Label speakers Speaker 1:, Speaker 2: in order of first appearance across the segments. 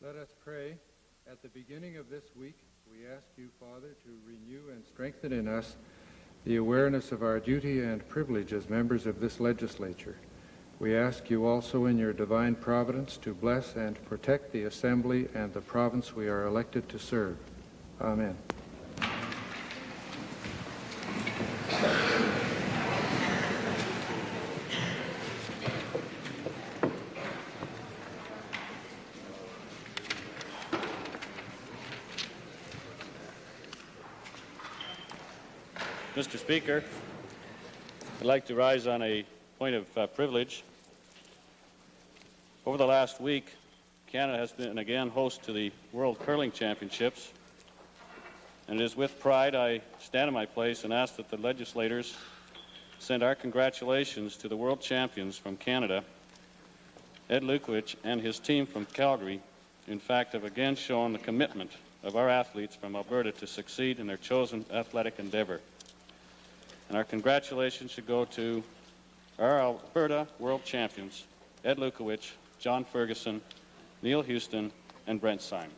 Speaker 1: Let us pray. At the beginning of this week, we ask you, Father, to renew and strengthen in us the awareness of our duty and privilege as members of this legislature. We ask you also in your divine providence to bless and protect the Assembly and the province we are elected to serve. Amen.
Speaker 2: Mr. Speaker, I'd like to rise on a point of privilege. Over the last week, Canada has been again host to the World Curling Championships, and it is with pride I stand in my place and ask that the legislators send our congratulations to the world champions from Canada. Ed Lukowich and his team from Calgary, in fact, have again shown the commitment of our athletes from Alberta to succeed in their chosen athletic endeavor. And our congratulations should go to our Alberta world champions, Ed Lukowich, John Ferguson, Neil Houston, and Brent Simon.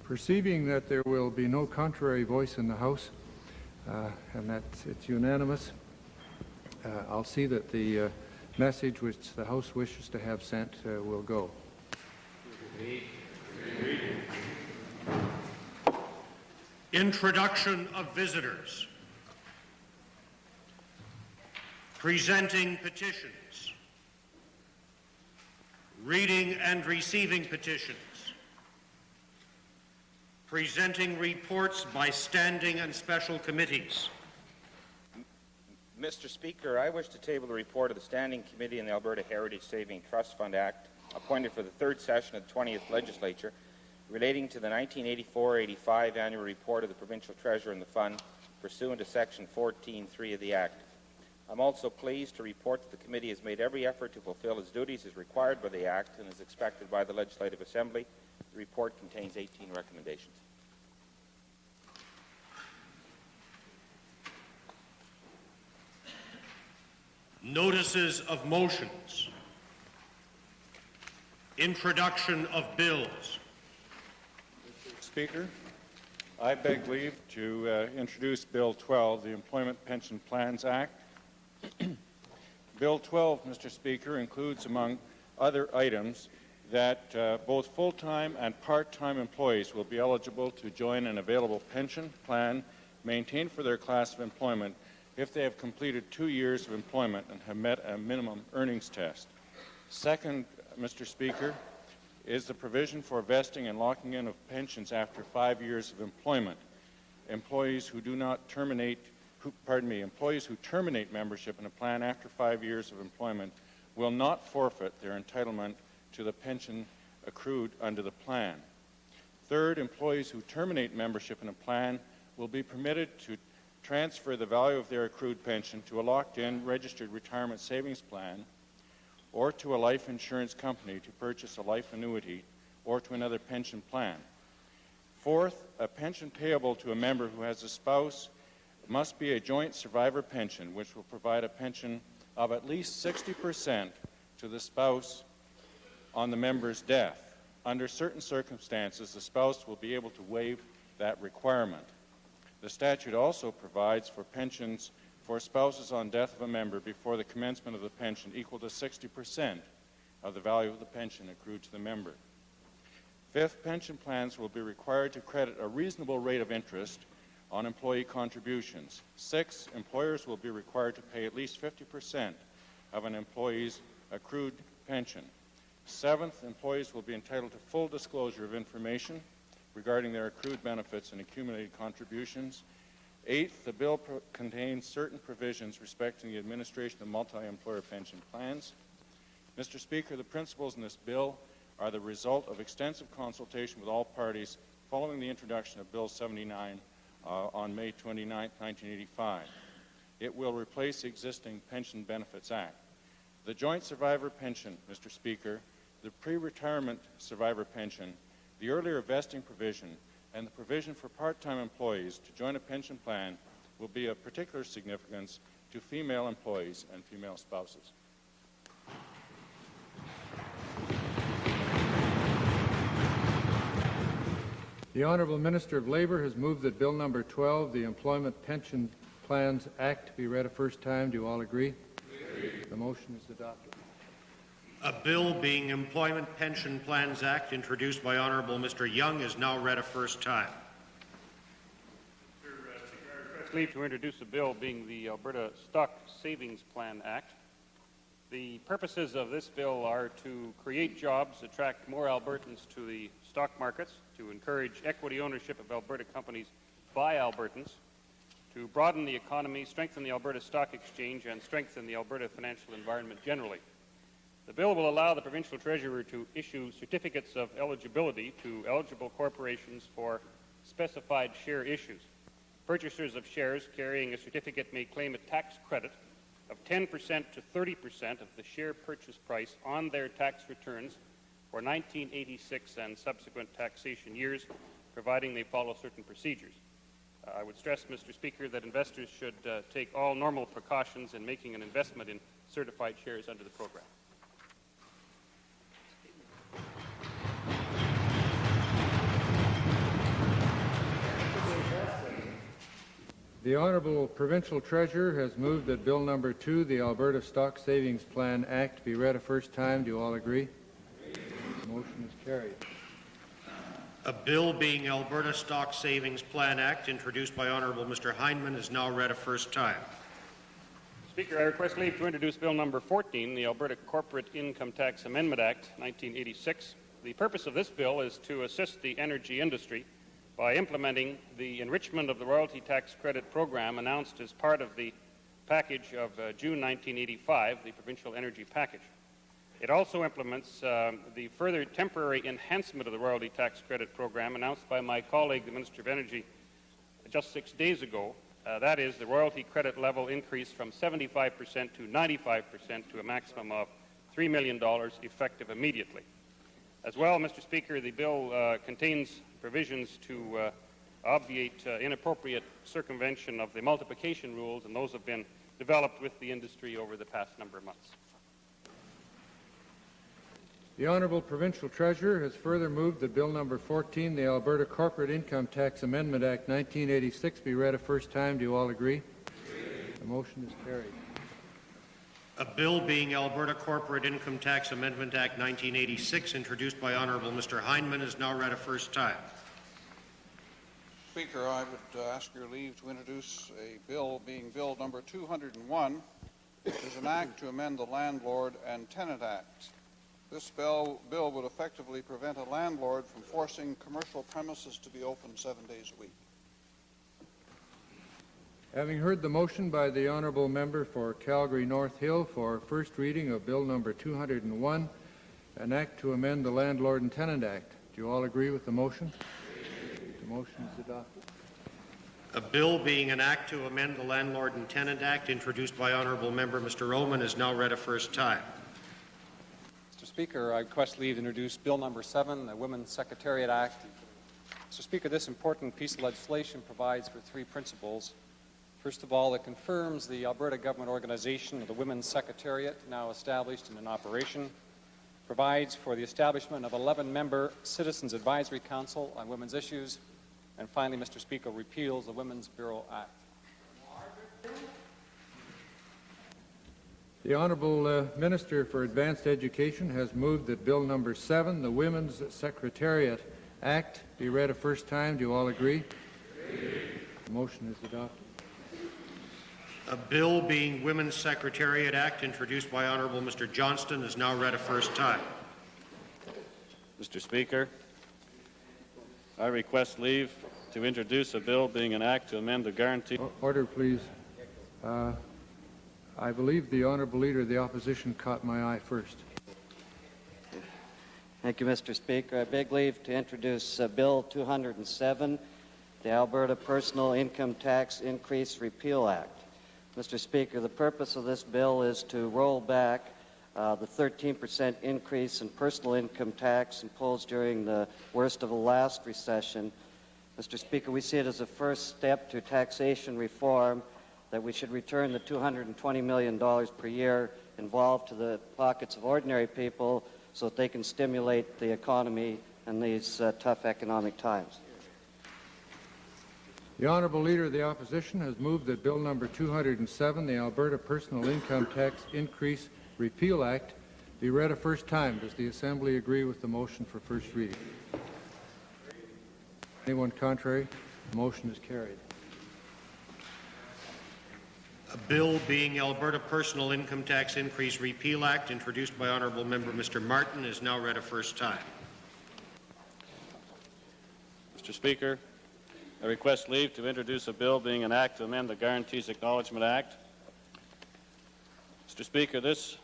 Speaker 1: Perceiving that there will be no contrary voice in the House, and that it's unanimous, I'll see that the message which the House wishes to have sent will go.
Speaker 3: Introduction of visitors. Presenting petitions. Reading and receiving petitions. Presenting reports by standing and special committees.
Speaker 4: Mr. Speaker, I wish to table the report of the Standing Committee on the Alberta Heritage Saving Trust Fund Act, appointed for the third session of the 20th Legislature, relating to the 1984-85 annual report of the Provincial Treasurer and the Fund, pursuant to Section 14.3 of the Act. I'm also pleased to report that the committee has made every effort to fulfill its duties as required by the Act and as expected by the Legislative Assembly. The report contains 18 recommendations.
Speaker 3: Notices of motions. Introduction of bills.
Speaker 5: Mr. Speaker, I beg leave to introduce Bill 12, the Employment Pension Plans Act. Bill 12, Mr. Speaker, includes, among other items, that both full-time and part-time employees will be eligible to join an available pension plan maintained for their class of employment if they have completed 2 years of employment and have met a minimum earnings test. Second, Mr. Speaker, is the provision for vesting and locking in of pensions after 5 years of employment. Employees who terminate membership in a plan after 5 years of employment will not forfeit their entitlement to the pension accrued under the plan. Third, employees who terminate membership in a plan will be permitted to transfer the value of their accrued pension to a locked-in registered retirement savings plan or to a life insurance company to purchase a life annuity or to another pension plan. Fourth, a pension payable to a member who has a spouse must be a joint survivor pension, which will provide a pension of at least 60% to the spouse on the member's death. Under certain circumstances, the spouse will be able to waive that requirement. The statute also provides for pensions for spouses on death of a member before the commencement of the pension equal to 60% of the value of the pension accrued to the member. Fifth, pension plans will be required to credit a reasonable rate of interest on employee contributions. Sixth, employers will be required to pay at least 50% of an employee's accrued pension. Seventh, employees will be entitled to full disclosure of information regarding their accrued benefits and accumulated contributions. Eighth, the bill contains certain provisions respecting the administration of multi-employer pension plans. Mr. Speaker, the principles in this bill are the result of extensive consultation with all parties following the introduction of Bill 79 on May 29, 1985. It will replace the existing Pension Benefits Act. The joint survivor pension, Mr. Speaker, the pre-retirement survivor pension, the earlier vesting provision, and the provision for part-time employees to join a pension plan will be of particular significance to female employees and female spouses.
Speaker 1: The Honourable Minister of Labour has moved that Bill number 12, the Employment Pension Plans Act, be read a first time. Do you all agree? The motion is adopted.
Speaker 3: A bill being Employment Pension Plans Act, introduced by Honourable Mr. Young, is now read a first time.
Speaker 2: Mr. Speaker, I request leave to introduce a bill being the Alberta Stock Savings Plan Act. The purposes of this bill are to create jobs, attract more Albertans to the stock markets, to encourage equity ownership of Alberta companies by Albertans, to broaden the economy, strengthen the Alberta Stock Exchange, and strengthen the Alberta financial environment generally. The bill will allow the provincial treasurer to issue certificates of eligibility to eligible corporations for specified share issues. Purchasers of shares carrying a certificate may claim a tax credit of 10% to 30% of the share purchase price on their tax returns for 1986 and subsequent taxation years, providing they follow certain procedures. I would stress, Mr. Speaker, that investors should take all normal precautions in making an investment in certified shares under the program.
Speaker 1: The Honourable Provincial Treasurer has moved that Bill number 2, the Alberta Stock Savings Plan Act, be read a first time. Do you all agree? The motion is carried.
Speaker 3: A bill being Alberta Stock Savings Plan Act, introduced by Honourable Mr. Hindman, is now read a first time.
Speaker 2: Speaker, I request leave to introduce Bill number 14, the Alberta Corporate Income Tax Amendment Act, 1986. The purpose of this bill is to assist the energy industry by implementing the enrichment of the royalty tax credit program announced as part of the package of June 1985, the Provincial Energy Package. It also implements the further temporary enhancement of the royalty tax credit program announced by my colleague, the Minister of Energy, just 6 days ago. That is, the royalty credit level increased from 75% to 95% to a maximum of $3 million effective immediately. As well, Mr. Speaker, the bill contains provisions to obviate inappropriate circumvention of the multiplication rules, and those have been developed with the industry over the past number of months.
Speaker 1: The Honourable Provincial Treasurer has further moved that Bill number 14, the Alberta Corporate Income Tax Amendment Act 1986, be read a first time. Do you all agree? The motion is carried.
Speaker 3: A bill being Alberta Corporate Income Tax Amendment Act 1986, introduced by Honourable Mr. Hindman, is now read a first time.
Speaker 6: Speaker, I would ask your leave to introduce a bill being Bill number 201, which is an act to amend the Landlord and Tenant Act. This bill would effectively prevent a landlord from forcing commercial premises to be open 7 days a week.
Speaker 1: Having heard the motion by the Honourable Member for Calgary North Hill for first reading of Bill number 201, an act to amend the Landlord and Tenant Act, do you all agree with the motion? The motion is adopted.
Speaker 3: A bill being an act to amend the Landlord and Tenant Act, introduced by Honourable Member Mr. Ullman, is now read a first time.
Speaker 7: Mr. Speaker, I request leave to introduce Bill number 7, the Women's Secretariat Act. Mr. Speaker, this important piece of legislation provides for 3 principles. First of all, it confirms the Alberta Government organization of the Women's Secretariat, now established and in operation, provides for the establishment of 11-member Citizens Advisory Council on women's issues, and finally, Mr. Speaker, repeals the Women's Bureau Act.
Speaker 1: The Honourable Minister for Advanced Education has moved that Bill number 7, the Women's Secretariat Act, be read a first time. Do you all agree? The motion is adopted.
Speaker 3: A bill being Women's Secretariat Act, introduced by Honourable Mr. Johnston, is now read a first time.
Speaker 2: Mr. Speaker, I request leave to introduce a bill being an act to amend the guarantee.
Speaker 1: Order, please. I believe the Honourable Leader of the Opposition caught my eye first.
Speaker 8: Thank you, Mr. Speaker. I beg leave to introduce Bill 207, the Alberta Personal Income Tax Increase Repeal Act. Mr. Speaker, the purpose of this bill is to roll back the 13% increase in personal income tax imposed during the worst of the last recession Mr. Speaker, we see it as a first step to taxation reform that we should return the $220 million per year involved to the pockets of ordinary people so that they can stimulate the economy in these tough economic times.
Speaker 1: The Honourable Leader of the Opposition has moved that Bill number 207, the Alberta Personal Income Tax Increase Repeal Act, be read a first time. Does the Assembly agree with the motion for first reading? Anyone contrary? The motion is carried.
Speaker 3: A bill being Alberta Personal Income Tax Increase Repeal Act, introduced by Honourable Member Mr. Martin, is now read a first time.
Speaker 2: Mr. Speaker, I request leave to introduce a bill being an act to amend the Guarantees Acknowledgement Act. Mr. Speaker, this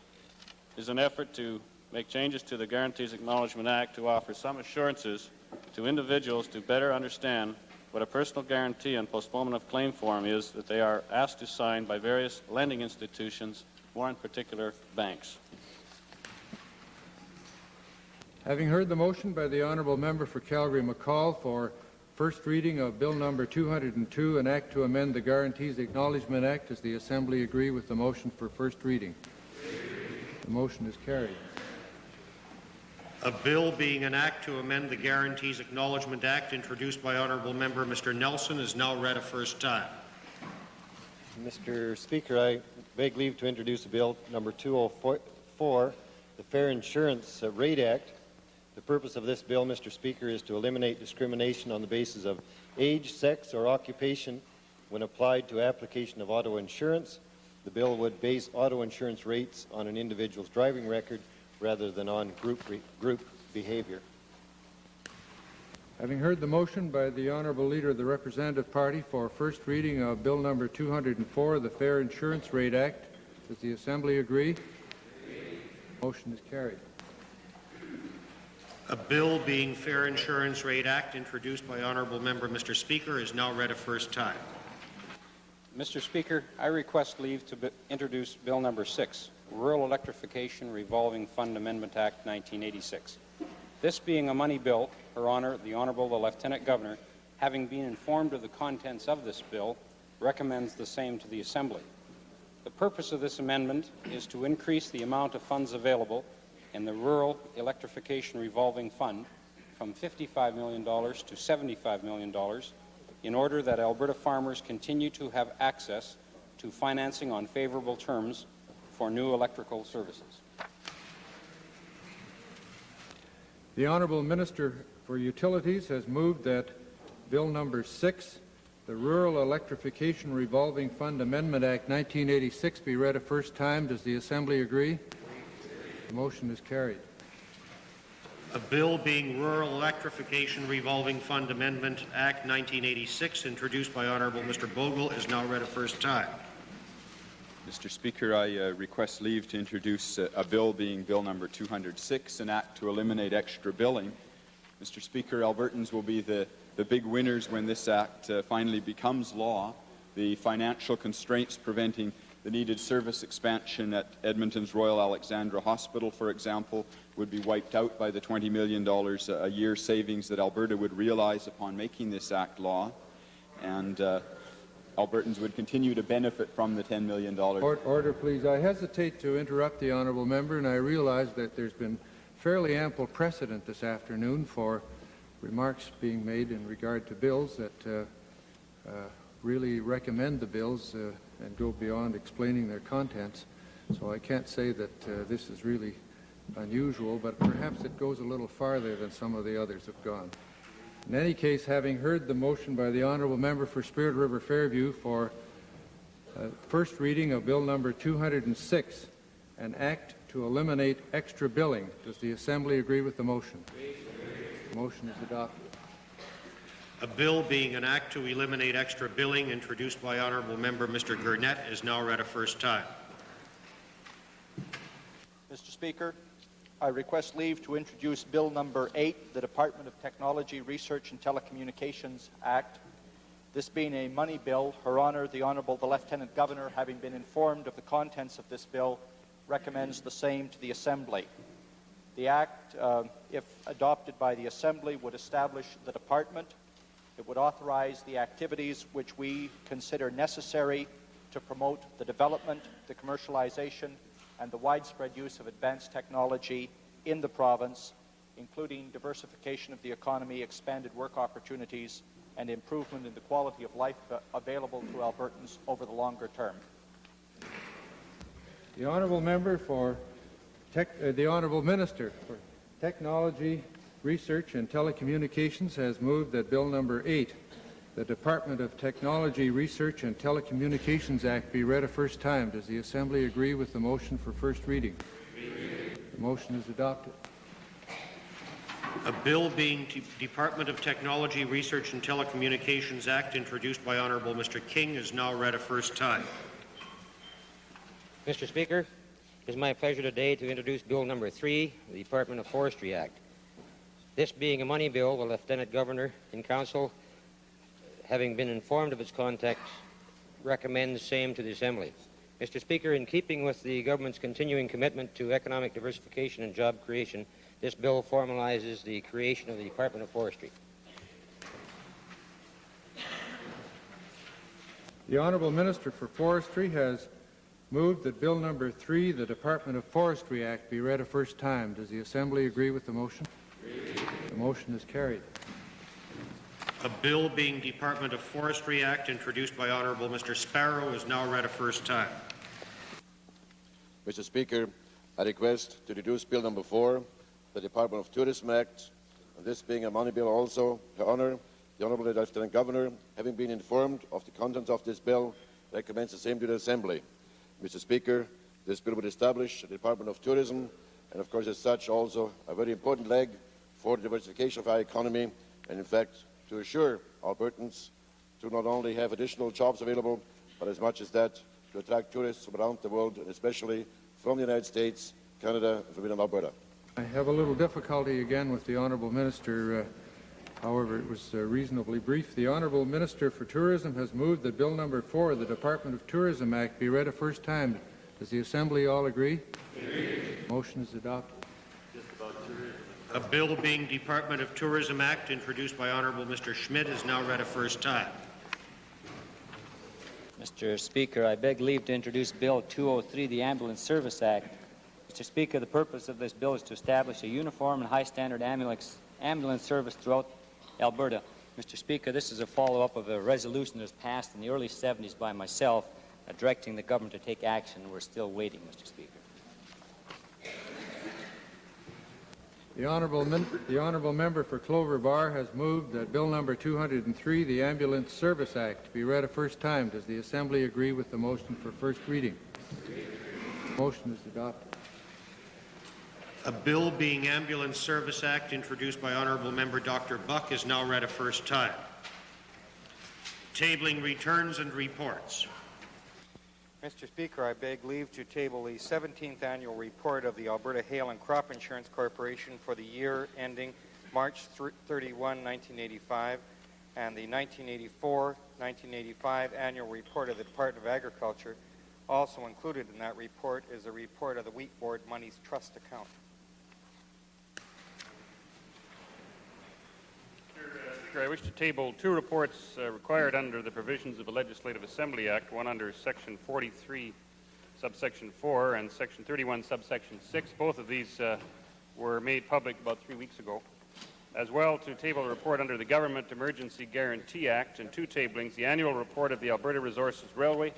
Speaker 2: is an effort to make changes to the Guarantees Acknowledgement Act to offer some assurances to individuals to better understand what a personal guarantee and postponement of claim form is that they are asked to sign by various lending institutions, more in particular banks.
Speaker 1: Having heard the motion by the Honourable Member for Calgary-McCall for first reading of Bill number 202, an act to amend the Guarantees Acknowledgement Act, does the Assembly agree with the motion for first reading? The motion is carried.
Speaker 3: A bill being an act to amend the Guarantees Acknowledgement Act, introduced by Honourable Member Mr. Nelson, is now read a first time.
Speaker 9: Mr. Speaker, I beg leave to introduce a bill number 204, the Fair Insurance Rate Act. The purpose of this bill, Mr. Speaker, is to eliminate discrimination on the basis of age, sex, or occupation when applied to application of auto insurance. The bill would base auto insurance rates on an individual's driving record rather than on group behavior.
Speaker 1: Having heard the motion by the Honourable Leader of the Representative Party for first reading of Bill number 204, the Fair Insurance Rate Act, does the Assembly agree? Motion is carried.
Speaker 3: A bill being Fair Insurance Rate Act, introduced by Honourable Member Mr. Speaker, is now read a first time.
Speaker 7: Mr. Speaker, I request leave to introduce Bill number 6, Rural Electrification Revolving Fund Amendment Act 1986. This being a money bill, Her Honor, the Honourable the Lieutenant Governor, having been informed of the contents of this bill, recommends the same to the Assembly. The purpose of this amendment is to increase the amount of funds available in the Rural Electrification Revolving Fund from $55 million to $75 million in order that Alberta farmers continue to have access to financing on favorable terms for new electrical services.
Speaker 1: The Honourable Minister for Utilities has moved that Bill number 6, the Rural Electrification Revolving Fund Amendment Act 1986, be read a first time. Does the Assembly agree? The motion is carried.
Speaker 3: A bill being Rural Electrification Revolving Fund Amendment Act 1986, introduced by Honourable Mr. Bogle, is now read a first time.
Speaker 10: Mr. Speaker, I request leave to introduce a bill being Bill number 206, an act to eliminate extra billing. Mr. Speaker, Albertans will be the big winners when this act finally becomes law. The financial constraints preventing the needed service expansion at Edmonton's Royal Alexandra Hospital, for example, would be wiped out by the $20 million a year savings that Alberta would realize upon making this act law. And Albertans would continue to benefit from the $10 million.
Speaker 1: Order, please. I hesitate to interrupt the Honourable Member, and I realize that there's been fairly ample precedent this afternoon for remarks being made in regard to bills that really recommend the bills and go beyond explaining their contents. So I can't say that this is really unusual, but perhaps it goes a little farther than some of the others have gone. In any case, having heard the motion by the Honourable Member for Spirit River Fairview for first reading of Bill number 206, an act to eliminate extra billing, does the Assembly agree with the motion? The motion is adopted.
Speaker 3: A bill being an act to eliminate extra billing, introduced by Honourable Member Mr. Gurnett, is now read a first time.
Speaker 11: Mr. Speaker, I request leave to introduce Bill number 8, the Department of Technology, Research and Telecommunications Act. This being a money bill, Her Honour, the Honourable the Lieutenant Governor, having been informed of the contents of this bill, recommends the same to the Assembly. The Act, if adopted by the Assembly, would establish the Department, It would authorize the activities which we consider necessary to promote the development, the commercialization, and the widespread use of advanced technology in the province, including diversification of the economy, expanded work opportunities, and improvement in the quality of life available to Albertans over the longer term.
Speaker 1: The Honourable Member for the Honourable Minister for Technology, Research and Telecommunications has moved that Bill number 8, the Department of Technology, Research and Telecommunications Act, be read a first time. Does the Assembly agree with the motion for first reading? The motion is adopted.
Speaker 3: A bill being Department of Technology, Research and Telecommunications Act, introduced by Honourable Mr. King, is now read a first time.
Speaker 12: Mr. Speaker, it is my pleasure today to introduce Bill number 3, the Department of Forestry Act. This being a money bill, the Lieutenant Governor in Council, having been informed of its context, recommends same to the Assembly. Mr. Speaker, in keeping with the government's continuing commitment to economic diversification and job creation, this bill formalizes the creation of the Department of Forestry.
Speaker 1: The Honourable Minister for Forestry has moved that Bill number 3, the Department of Forestry Act, be read a first time. Does the Assembly agree with the motion? The motion is carried.
Speaker 3: A bill being Department of Forestry Act, introduced by Honourable Mr. Sparrow, is now read a first time.
Speaker 13: Mr. Speaker, I request to introduce Bill number 4, the Department of Tourism Act, and this being a money bill also, to honour the Honourable Lieutenant Governor, having been informed of the contents of this bill, recommends the same to the Assembly. Mr. Speaker, this bill would establish a Department of Tourism, and of course as such also a very important leg for the diversification of our economy, and in fact to assure Albertans to not only have additional jobs available, but as much as that, to attract tourists from around the world, and especially from the United States, Canada, and from within Alberta.
Speaker 1: I have a little difficulty again with the Honourable Minister. However, it was reasonably brief. The Honourable Minister for Tourism has moved that Bill number 4, the Department of Tourism Act, be read a first time. Does the Assembly all agree? Motion is adopted.
Speaker 3: A bill being Department of Tourism Act, introduced by Honourable Mr. Schmidt, is now read a first time.
Speaker 14: Mr. Speaker, I beg leave to introduce Bill 203, the Ambulance Service Act. Mr. Speaker, the purpose of this bill is to establish a uniform and high-standard ambulance service throughout Alberta. Mr. Speaker, this is a follow-up of a resolution that was passed in the early 70s by myself, directing the government to take action. We're still waiting, Mr. Speaker.
Speaker 1: The Honourable Member for Clover Bar has moved that Bill number 203, the Ambulance Service Act, be read a first time. Does the Assembly agree with the motion for first reading? The motion is adopted.
Speaker 3: A bill being Ambulance Service Act, introduced by Honourable Member Dr. Buck, is now read a first time. Tabling returns and reports.
Speaker 15: Mr. Speaker, I beg leave to table the 17th annual report of the Alberta Hail and Crop Insurance Corporation for the year ending March 31, 1985, and the 1984-1985 annual report of the Department of Agriculture. Also included in that report is a report of the Wheat Board Monies Trust account.
Speaker 2: I wish to table two reports required under the provisions of the Legislative Assembly Act, one under Section 43, subsection 4, and Section 31, subsection 6. Both of these were made public about 3 weeks ago. As well, to table a report under the Government Emergency Guarantee Act, and two tablings, the annual report of the Alberta Resources Railway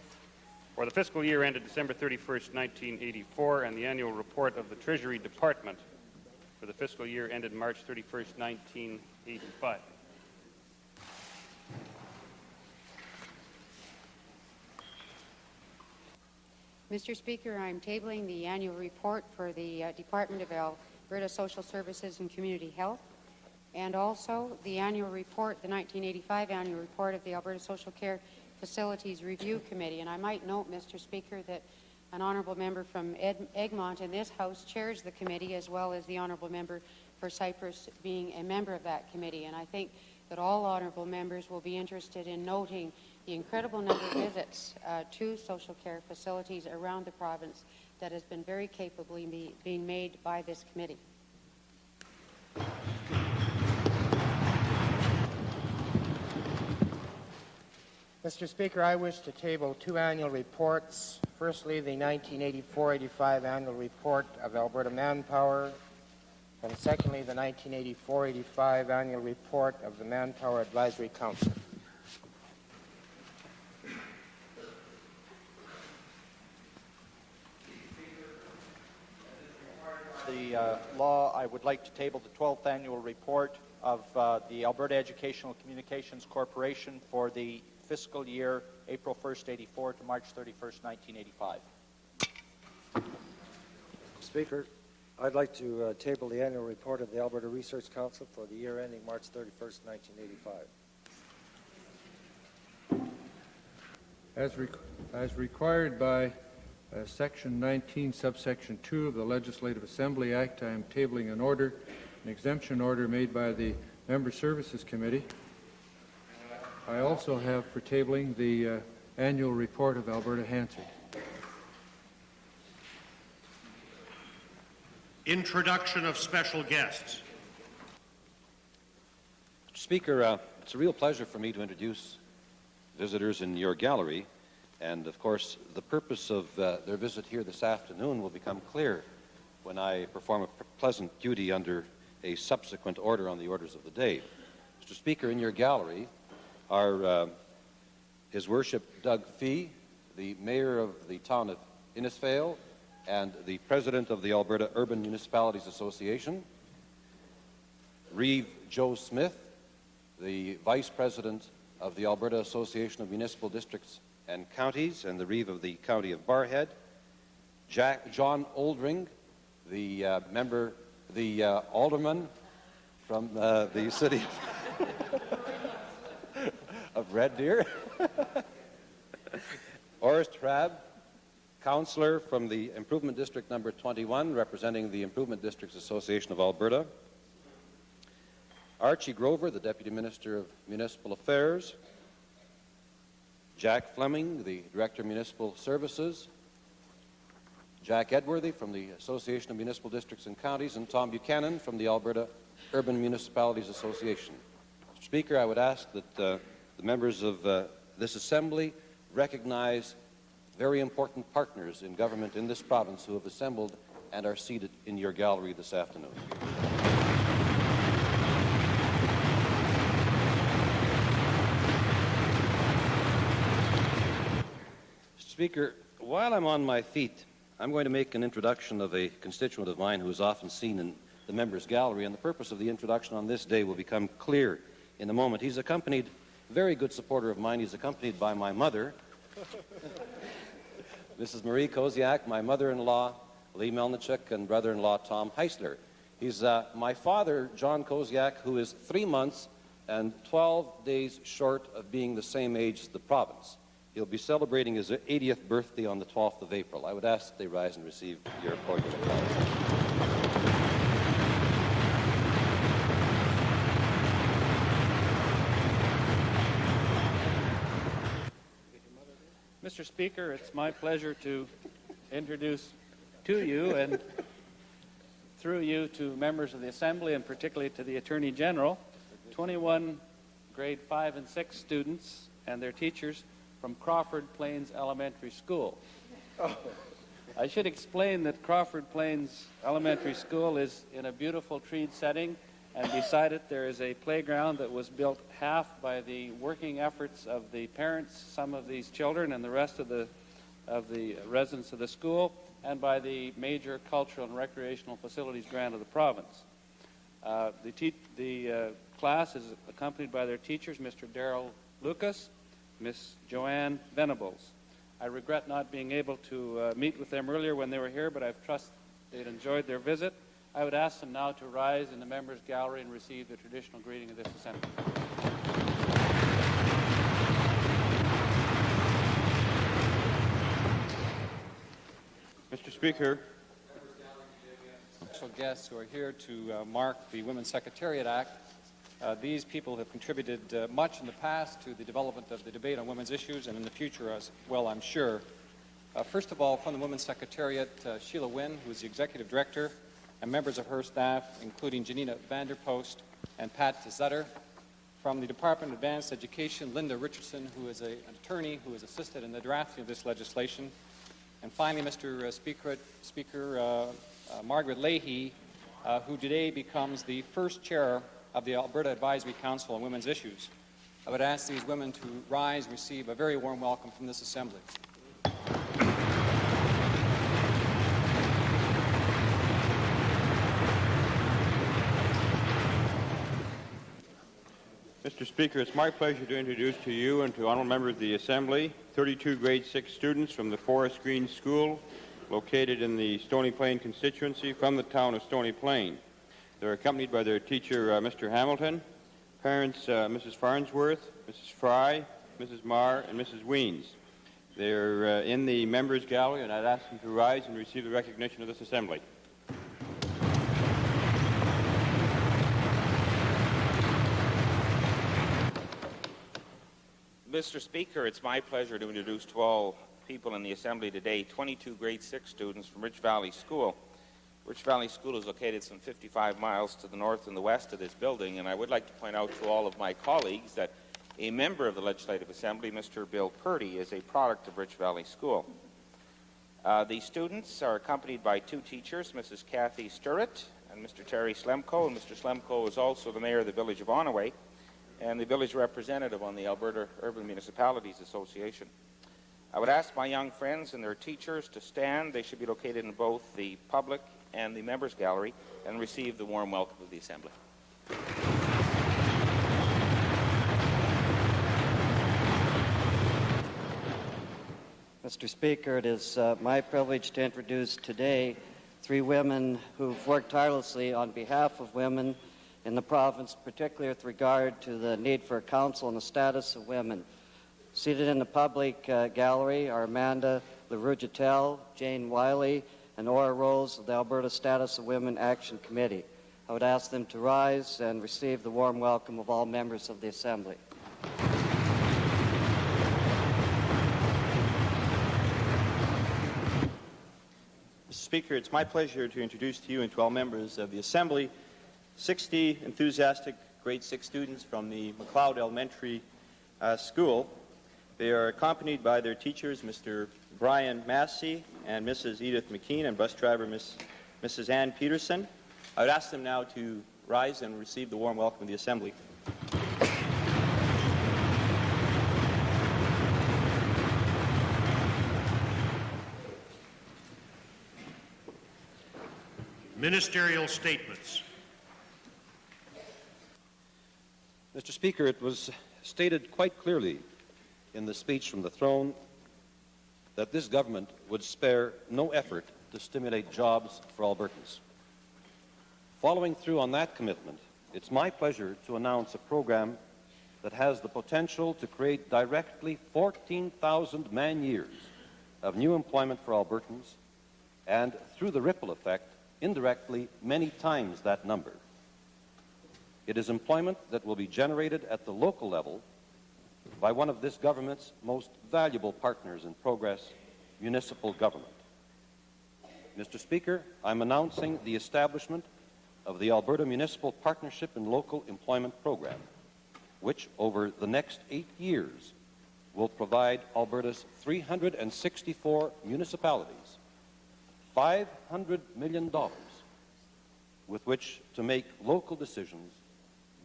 Speaker 2: for the fiscal year ended December 31st, 1984, and the annual report of the Treasury Department for the fiscal year ended March 31st, 1985.
Speaker 16: Mr. Speaker, I'm tabling the annual report for the Department of Alberta Social Services and Community Health, and also the annual report, the 1985 annual report of the Alberta Social Care Facilities Review Committee. And I might note, Mr. Speaker, that an honourable member from Egmont in this House chairs the committee, as well as the honourable member for Cyprus being a member of that committee. And I think that all honourable members will be interested in noting the incredible number of visits to social care facilities around the province that has been very capably being made by this committee.
Speaker 17: Mr. Speaker, I wish to table two annual reports. Firstly, the 1984-85 annual report of Alberta Manpower, and secondly, the 1984-85 annual report of the Manpower Advisory Council.
Speaker 11: The law, I would like to table the 12th annual report of the Alberta Educational Communications Corporation for the fiscal year April 1st, 84 to March 31st, 1985.
Speaker 18: Speaker, I'd like to table the annual report of the Alberta Research Council for the year ending March 31st, 1985.
Speaker 1: As required by Section 19, subsection 2 of the Legislative Assembly Act, I am tabling an exemption order made by the Member Services Committee. I also have for tabling the annual report of Alberta Hansard.
Speaker 3: Introduction of special guests.
Speaker 19: Mr. Speaker, it's a real pleasure for me to introduce visitors in your gallery, and of course the purpose of their visit here this afternoon will become clear when I perform a pleasant duty under a subsequent order on the orders of the day. Mr. Speaker, in your gallery are His Worship Doug Fee, the Mayor of the town of Innisfail, and the President of the Alberta Urban Municipalities Association, Reeve Joe Smith, the Vice President of the Alberta Association of Municipal Districts and Counties, and the Reeve of the County of Barrhead, John Oldring, the alderman from the city of Red Deer, Orest Trabb, Councillor from the Improvement District number 21, representing the Improvement Districts Association of Alberta, Archie Grover, the Deputy Minister of Municipal Affairs, Jack Fleming, the Director of Municipal Services, Jack Edworthy from the Association of Municipal Districts and Counties, and Tom Buchanan from the Alberta Urban Municipalities Association. Mr. Speaker, I would ask that the members of this Assembly recognize very important partners in government in this province who have assembled and are seated in your gallery this afternoon. Mr. Speaker, while I'm on my feet, I'm going to make an introduction of a constituent of mine who is often seen in the members' gallery, and the purpose of the introduction on this day will become clear in a moment. He's accompanied, very good supporter of mine, he's accompanied by my mother, Mrs. Marie Koziak, my mother-in-law, Lee Melnichuk, and brother-in-law, Tom Heisler. He's my father, John Koziak, who is 3 months and 12 days short of being the same age as the province. He'll be celebrating his 80th birthday on the 12th of April. I would ask that they rise and receive your cordial applause.
Speaker 2: Mr. Speaker, it's my pleasure to introduce to you and through you to members of the Assembly, and particularly to the Attorney General, 21 grade 5 and 6 students and their teachers from Crawford Plains Elementary School. I should explain that Crawford Plains Elementary School is in a beautiful treed setting, and beside it there is a playground that was built half by the working efforts of the parents, some of these children, and the rest of the residents of the school, and by the major cultural and recreational facilities grant of the province. The class is accompanied by their teachers, Mr. Darrell Lucas, Miss Joanne Venables. I regret not being able to meet with them earlier when they were here, but I trust they'd enjoyed their visit. I would ask them now to rise in the members' gallery and receive the traditional greeting of this assembly.
Speaker 19: Mr. Speaker,
Speaker 7: special guests who are here to mark the Women's Secretariat Act. These people have contributed much in the past to the development of the debate on women's issues, and in the future as well, I'm sure. First of all, from the Women's Secretariat, Sheila Wynn, who is the Executive Director, and members of her staff, including Janina Vanderpost and Pat Zutter. from the Department of Advanced Education, Linda Richardson, who is an attorney who has assisted in the drafting of this legislation. And finally, Mr. Speaker, Margaret Leahy, who today becomes the first chair of the Alberta Advisory Council on Women's Issues. I would ask these women to rise and receive a very warm welcome from this Assembly.
Speaker 20: Mr. Speaker, it's my pleasure to introduce to you and to honourable members of the Assembly 32 grade 6 students from the Forest Green School located in the Stony Plain constituency from the town of Stony Plain. They're accompanied by their teacher, Mr. Hamilton, parents, Mrs. Farnsworth, Mrs. Fry, Mrs. Marr, and Mrs. Weens. They're in the members' gallery, and I'd ask them to rise and receive the recognition of this Assembly.
Speaker 4: Mr. Speaker, it's my pleasure to introduce to all people in the Assembly today 22 grade 6 students from Rich Valley School. Rich Valley School is located some 55 miles to the north and the west of this building, and I would like to point out to all of my colleagues that a member of the Legislative Assembly, Mr. Bill Purdy, is a product of Rich Valley School. The students are accompanied by 2 teachers, Mrs. Kathy Sturrett and Mr. Terry Slemko, and Mr. Slemko is also the mayor of the village of Onaway and the village representative on the Alberta Urban Municipalities Association. I would ask my young friends and their teachers to stand. They should be located in both the public and the members' gallery and receive the warm welcome of the Assembly.
Speaker 8: Mr. Speaker, it is my privilege to introduce today 3 women who've worked tirelessly on behalf of women in the province, particularly with regard to the need for a council on the status of women. Seated in the public gallery are Amanda LaRue-Jetel, Jane Wiley, and Ora Rose of the Alberta Status of Women Action Committee. I would ask them to rise and receive the warm welcome of all members of the Assembly.
Speaker 21: Mr. Speaker, it's my pleasure to introduce to you and to all members of the Assembly 60 enthusiastic grade 6 students from the McLeod Elementary School. They are accompanied by their teachers, Mr. Brian Massey and Mrs. Edith McKean, and bus driver Mrs. Ann Peterson. I would ask them now to rise and receive the warm welcome of the Assembly.
Speaker 3: Ministerial statements.
Speaker 19: Mr. Speaker, it was stated quite clearly in the speech from the throne that this government would spare no effort to stimulate jobs for Albertans. Following through on that commitment, it's my pleasure to announce a program that has the potential to create directly 14,000 man-years of new employment for Albertans, and through the ripple effect, indirectly many times that number. It is employment that will be generated at the local level by one of this government's most valuable partners in progress, municipal government. Mr. Speaker, I'm announcing the establishment of the Alberta Municipal Partnership and Local Employment Program, which over the next 8 years will provide Alberta's 364 municipalities $500 million with which to make local decisions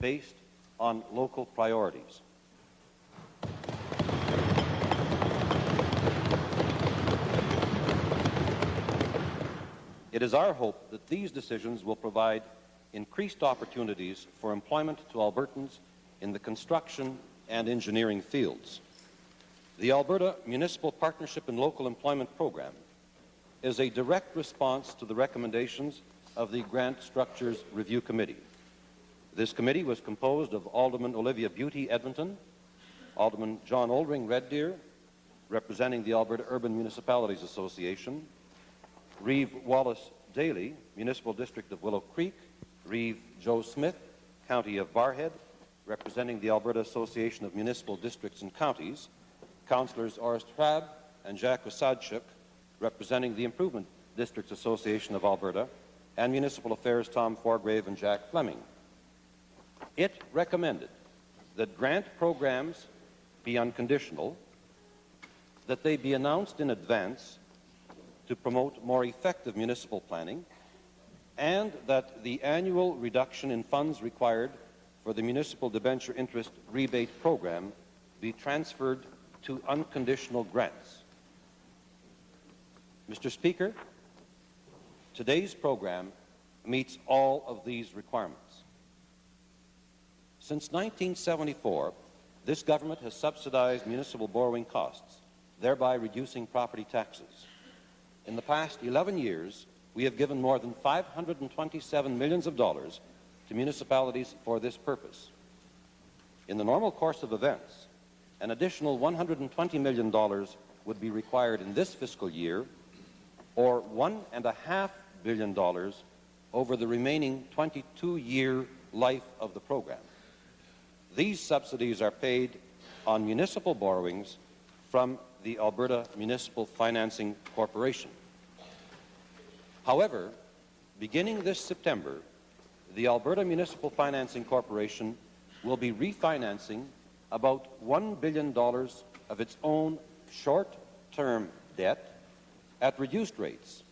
Speaker 19: based on local priorities. It is our hope that these decisions will provide increased opportunities for employment to Albertans in the construction and engineering fields. The Alberta Municipal Partnership and Local Employment Program is a direct response to the recommendations of the Grant Structures Review Committee. This committee was composed of Alderman Olivia Beauty Edmonton, Alderman John Oldring Red Deer, representing the Alberta Urban Municipalities Association, Reeve Wallace Daly, Municipal District of Willow Creek, Reeve Joe Smith, County of Barrhead, representing the Alberta Association of Municipal Districts and Counties, Councillors Orest Trabb and Jacques Osadchuk, representing the Improvement Districts Association of Alberta, and Municipal Affairs Tom Forgrave and Jack Fleming. It recommended that grant programs be unconditional, that they be announced in advance to promote more effective municipal planning, and that the annual reduction in funds required for the municipal debenture interest rebate program be transferred to unconditional grants. Mr. Speaker, today's program meets all of these requirements. Since 1974, this government has subsidized municipal borrowing costs, thereby reducing property taxes. In the past 11 years, we have given more than $527 million to municipalities for this purpose. In the normal course of events, an additional $120 million would be required in this fiscal year, or $1.5 billion over the remaining 22-year life of the program. These subsidies are paid on municipal borrowings from the Alberta Municipal Financing Corporation. However, beginning this September, the Alberta Municipal Financing Corporation will be refinancing about $1 billion of its own short-term debt at reduced rates,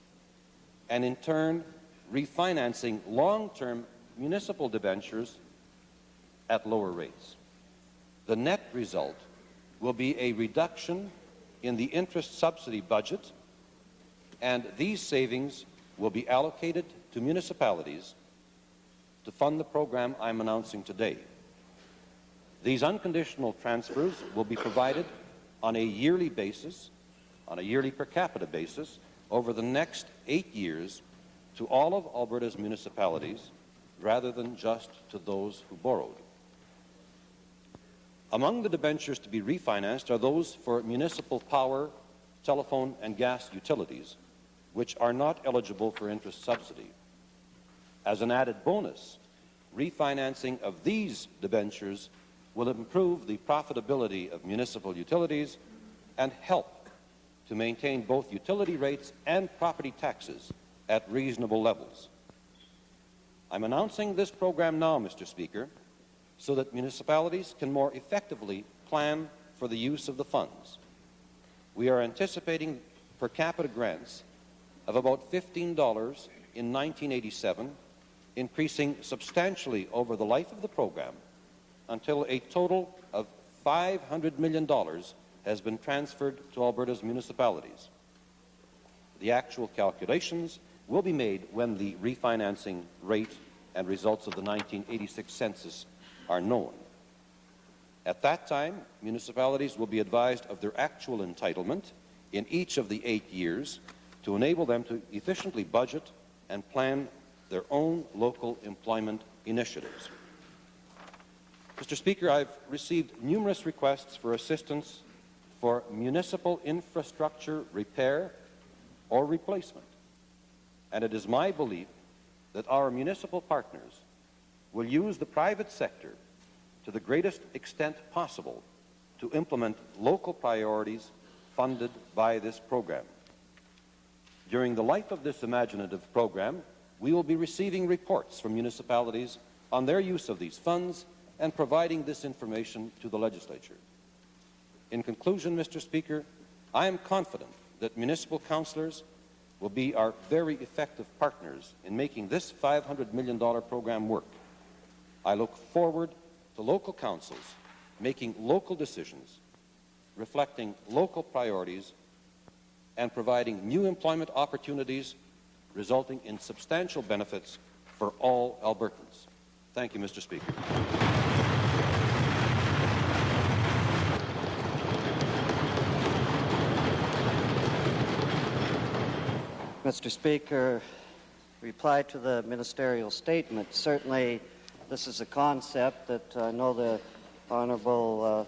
Speaker 19: and in turn refinancing long-term municipal debentures at lower rates. The net result will be a reduction in the interest subsidy budget, and these savings will be allocated to municipalities to fund the program I'm announcing today. These unconditional transfers will be provided on a yearly basis, on a yearly per capita basis, over the next 8 years to all of Alberta's municipalities, rather than just to those who borrowed. Among the debentures to be refinanced are those for municipal power, telephone, and gas utilities, which are not eligible for interest subsidy. As an added bonus, refinancing of these debentures will improve the profitability of municipal utilities and help to maintain both utility rates and property taxes at reasonable levels. I'm announcing this program now, Mr. Speaker, so that municipalities can more effectively plan for the use of the funds. We are anticipating per capita grants of about $15 in 1987, increasing substantially over the life of the program until a total of $500 million has been transferred to Alberta's municipalities. The actual calculations will be made when the refinancing rate and results of the 1986 census are known. At that time, municipalities will be advised of their actual entitlement in each of the 8 years to enable them to efficiently budget and plan their own local employment initiatives. Mr. Speaker, I've received numerous requests for assistance for municipal infrastructure repair or replacement, and it is my belief that our municipal partners will use the private sector to the greatest extent possible to implement local priorities funded by this program. During the life of this imaginative program, we will be receiving reports from municipalities on their use of these funds and providing this information to the legislature. In conclusion, Mr. Speaker, I am confident that municipal councillors will be our very effective partners in making this $500 million program work. I look forward to local councils making local decisions, reflecting local priorities, and providing new employment opportunities resulting in substantial benefits for all Albertans. Thank you, Mr. Speaker.
Speaker 8: Mr. Speaker, reply to the ministerial statement. Certainly, this is a concept that I know the Honourable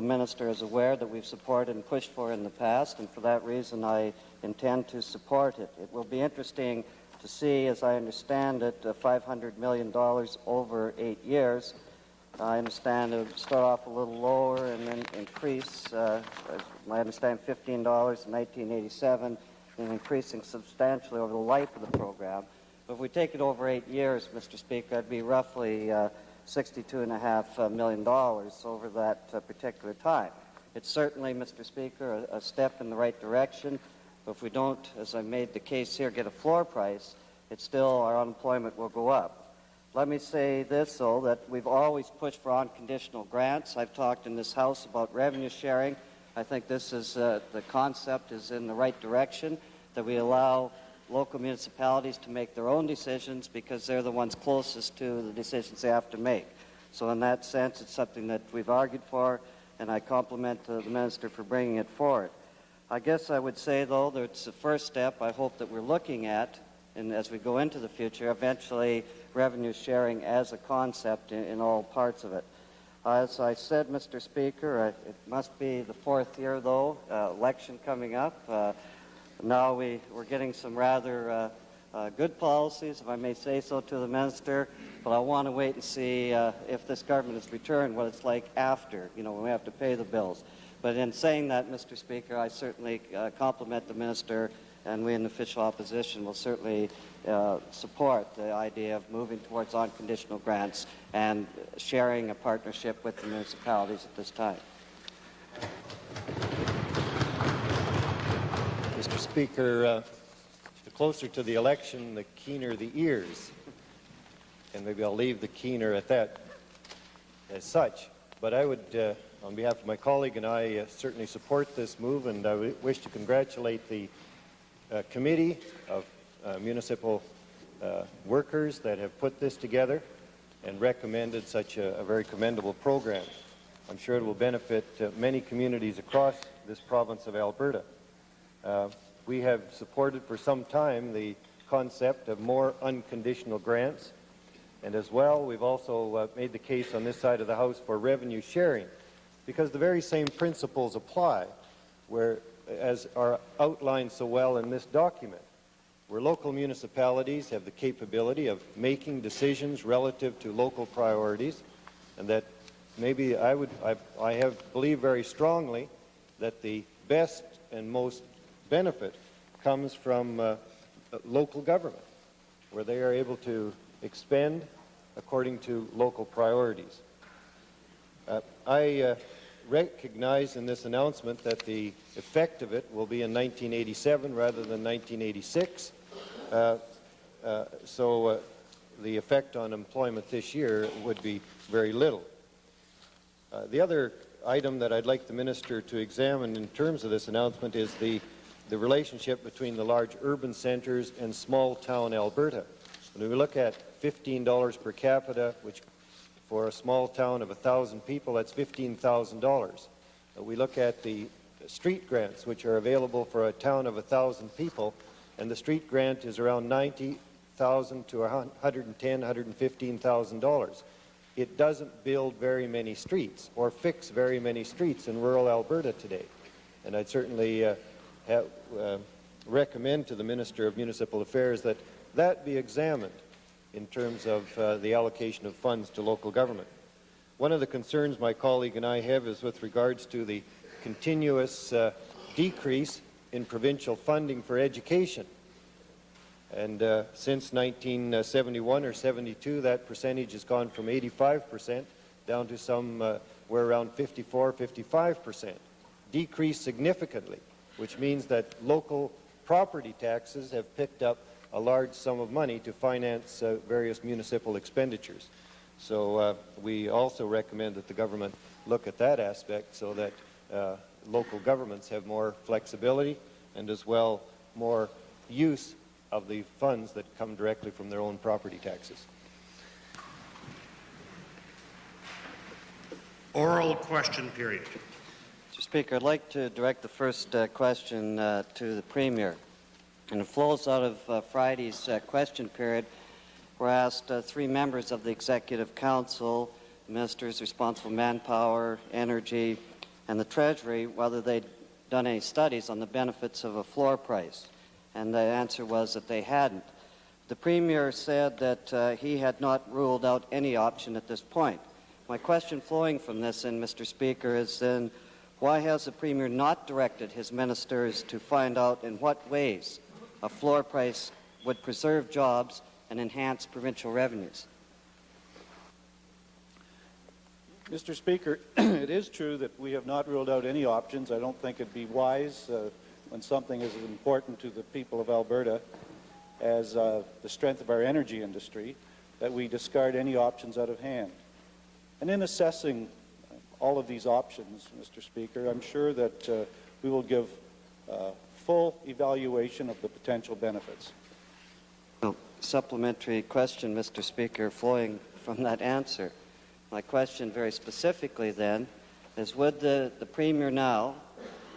Speaker 8: Minister is aware that we've supported and pushed for in the past, and for that reason I intend to support it. It will be interesting to see, as I understand it, $500 million over 8 years. I understand it would start off a little lower and then increase, I understand $15 in 1987, and increasing substantially over the life of the program. But if we take it over 8 years, Mr. Speaker, that'd be roughly $62.5 million over that particular time. It's certainly, Mr. Speaker, a step in the right direction. But if we don't, as I made the case here, get a floor price, it's still, our unemployment will go up. Let me say this, though, that we've always pushed for unconditional grants. I've talked in this House about revenue sharing. I think this is, the concept is in the right direction, that we allow local municipalities to make their own decisions because they're the ones closest to the decisions they have to make. So in that sense, it's something that we've argued for, and I compliment the Minister for bringing it forward. I guess I would say, though, that it's the first step I hope that we're looking at, and as we go into the future, eventually revenue sharing as a concept in all parts of it. As I said, Mr. Speaker, it must be the fourth year, though, election coming up. Now we're getting some rather good policies, if I may say so, to the Minister, but I want to wait and see if this government is returned, what it's like after, when we have to pay the bills. But in saying that, Mr. Speaker, I certainly compliment the Minister, and we in official opposition will certainly support the idea of moving towards unconditional grants and sharing a partnership with the municipalities at this time.
Speaker 9: Mr. Speaker, the closer to the election, the keener the ears. And maybe I'll leave the keener at that as such. But I would, on behalf of my colleague and I, certainly support this move, and I wish to congratulate the committee of municipal workers that have put this together and recommended such a very commendable program. I'm sure it will benefit many communities across this province of Alberta. We have supported for some time the concept of more unconditional grants, and as well we've also made the case on this side of the House for revenue sharing, because the very same principles apply, where, as are outlined so well in this document, where local municipalities have the capability of making decisions relative to local priorities, and that maybe I believe very strongly that the best and most benefit comes from local government, where they are able to expend according to local priorities. I recognize in this announcement that the effect of it will be in 1987 rather than 1986, so the effect on employment this year would be very little. The other item that I'd like the Minister to examine in terms of this announcement is the relationship between the large urban centres and small-town Alberta. When we look at $15 per capita, which for a small town of 1,000 people, that's $15,000. We look at the street grants, which are available for a town of 1,000 people, and the street grant is around $90,000 to $110,000, $115,000. It doesn't build very many streets or fix very many streets in rural Alberta today. And I'd certainly recommend to the Minister of Municipal Affairs that that be examined in terms of the allocation of funds to local government. One of the concerns my colleague and I have is with regards to the continuous decrease in provincial funding for education. And since 1971 or 72, that percentage has gone from 85% down to somewhere around 54, 55%. Decreased significantly, which means that local property taxes have picked up a large sum of money to finance various municipal expenditures. So we also recommend that the government look at that aspect so that local governments have more flexibility and as well more use of the funds that come directly from their own property taxes.
Speaker 3: Oral question period.
Speaker 8: Mr. Speaker, I'd like to direct the first question to the Premier. And it flows out of Friday's question period. We're asked three members of the Executive Council, ministers responsible for manpower, energy, and the Treasury, whether they'd done any studies on the benefits of a floor price. And the answer was that they hadn't. The Premier said that he had not ruled out any option at this point. My question flowing from this, Mr. Speaker, is then why has the Premier not directed his ministers to find out in what ways a floor price would preserve jobs and enhance provincial revenues?
Speaker 5: Mr. Speaker, it is true that we have not ruled out any options. I don't think it'd be wise when something is as important to the people of Alberta as the strength of our energy industry that we discard any options out of hand. And in assessing all of these options, Mr. Speaker, I'm sure that we will give full evaluation of the potential benefits.
Speaker 8: Well, supplementary question, Mr. Speaker, flowing from that answer. My question very specifically then is, would the Premier now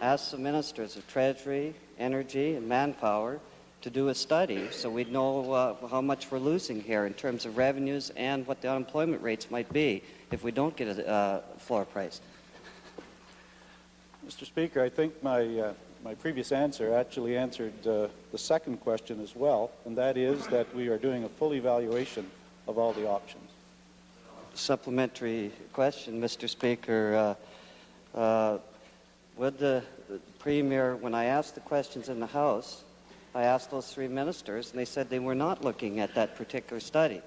Speaker 8: ask the Ministers of Treasury, Energy and Manpower to do a study so we'd know how much we're losing here in terms of revenues and what the unemployment rates might be if we don't get a floor price?
Speaker 5: Mr. Speaker, I think my previous answer actually answered the second question as well, and that is that we are doing a full evaluation of all the options.
Speaker 8: Supplementary question, Mr. Speaker. Would the Premier, when I asked the questions in the House, I asked those three ministers, and they said they were not looking at that particular study.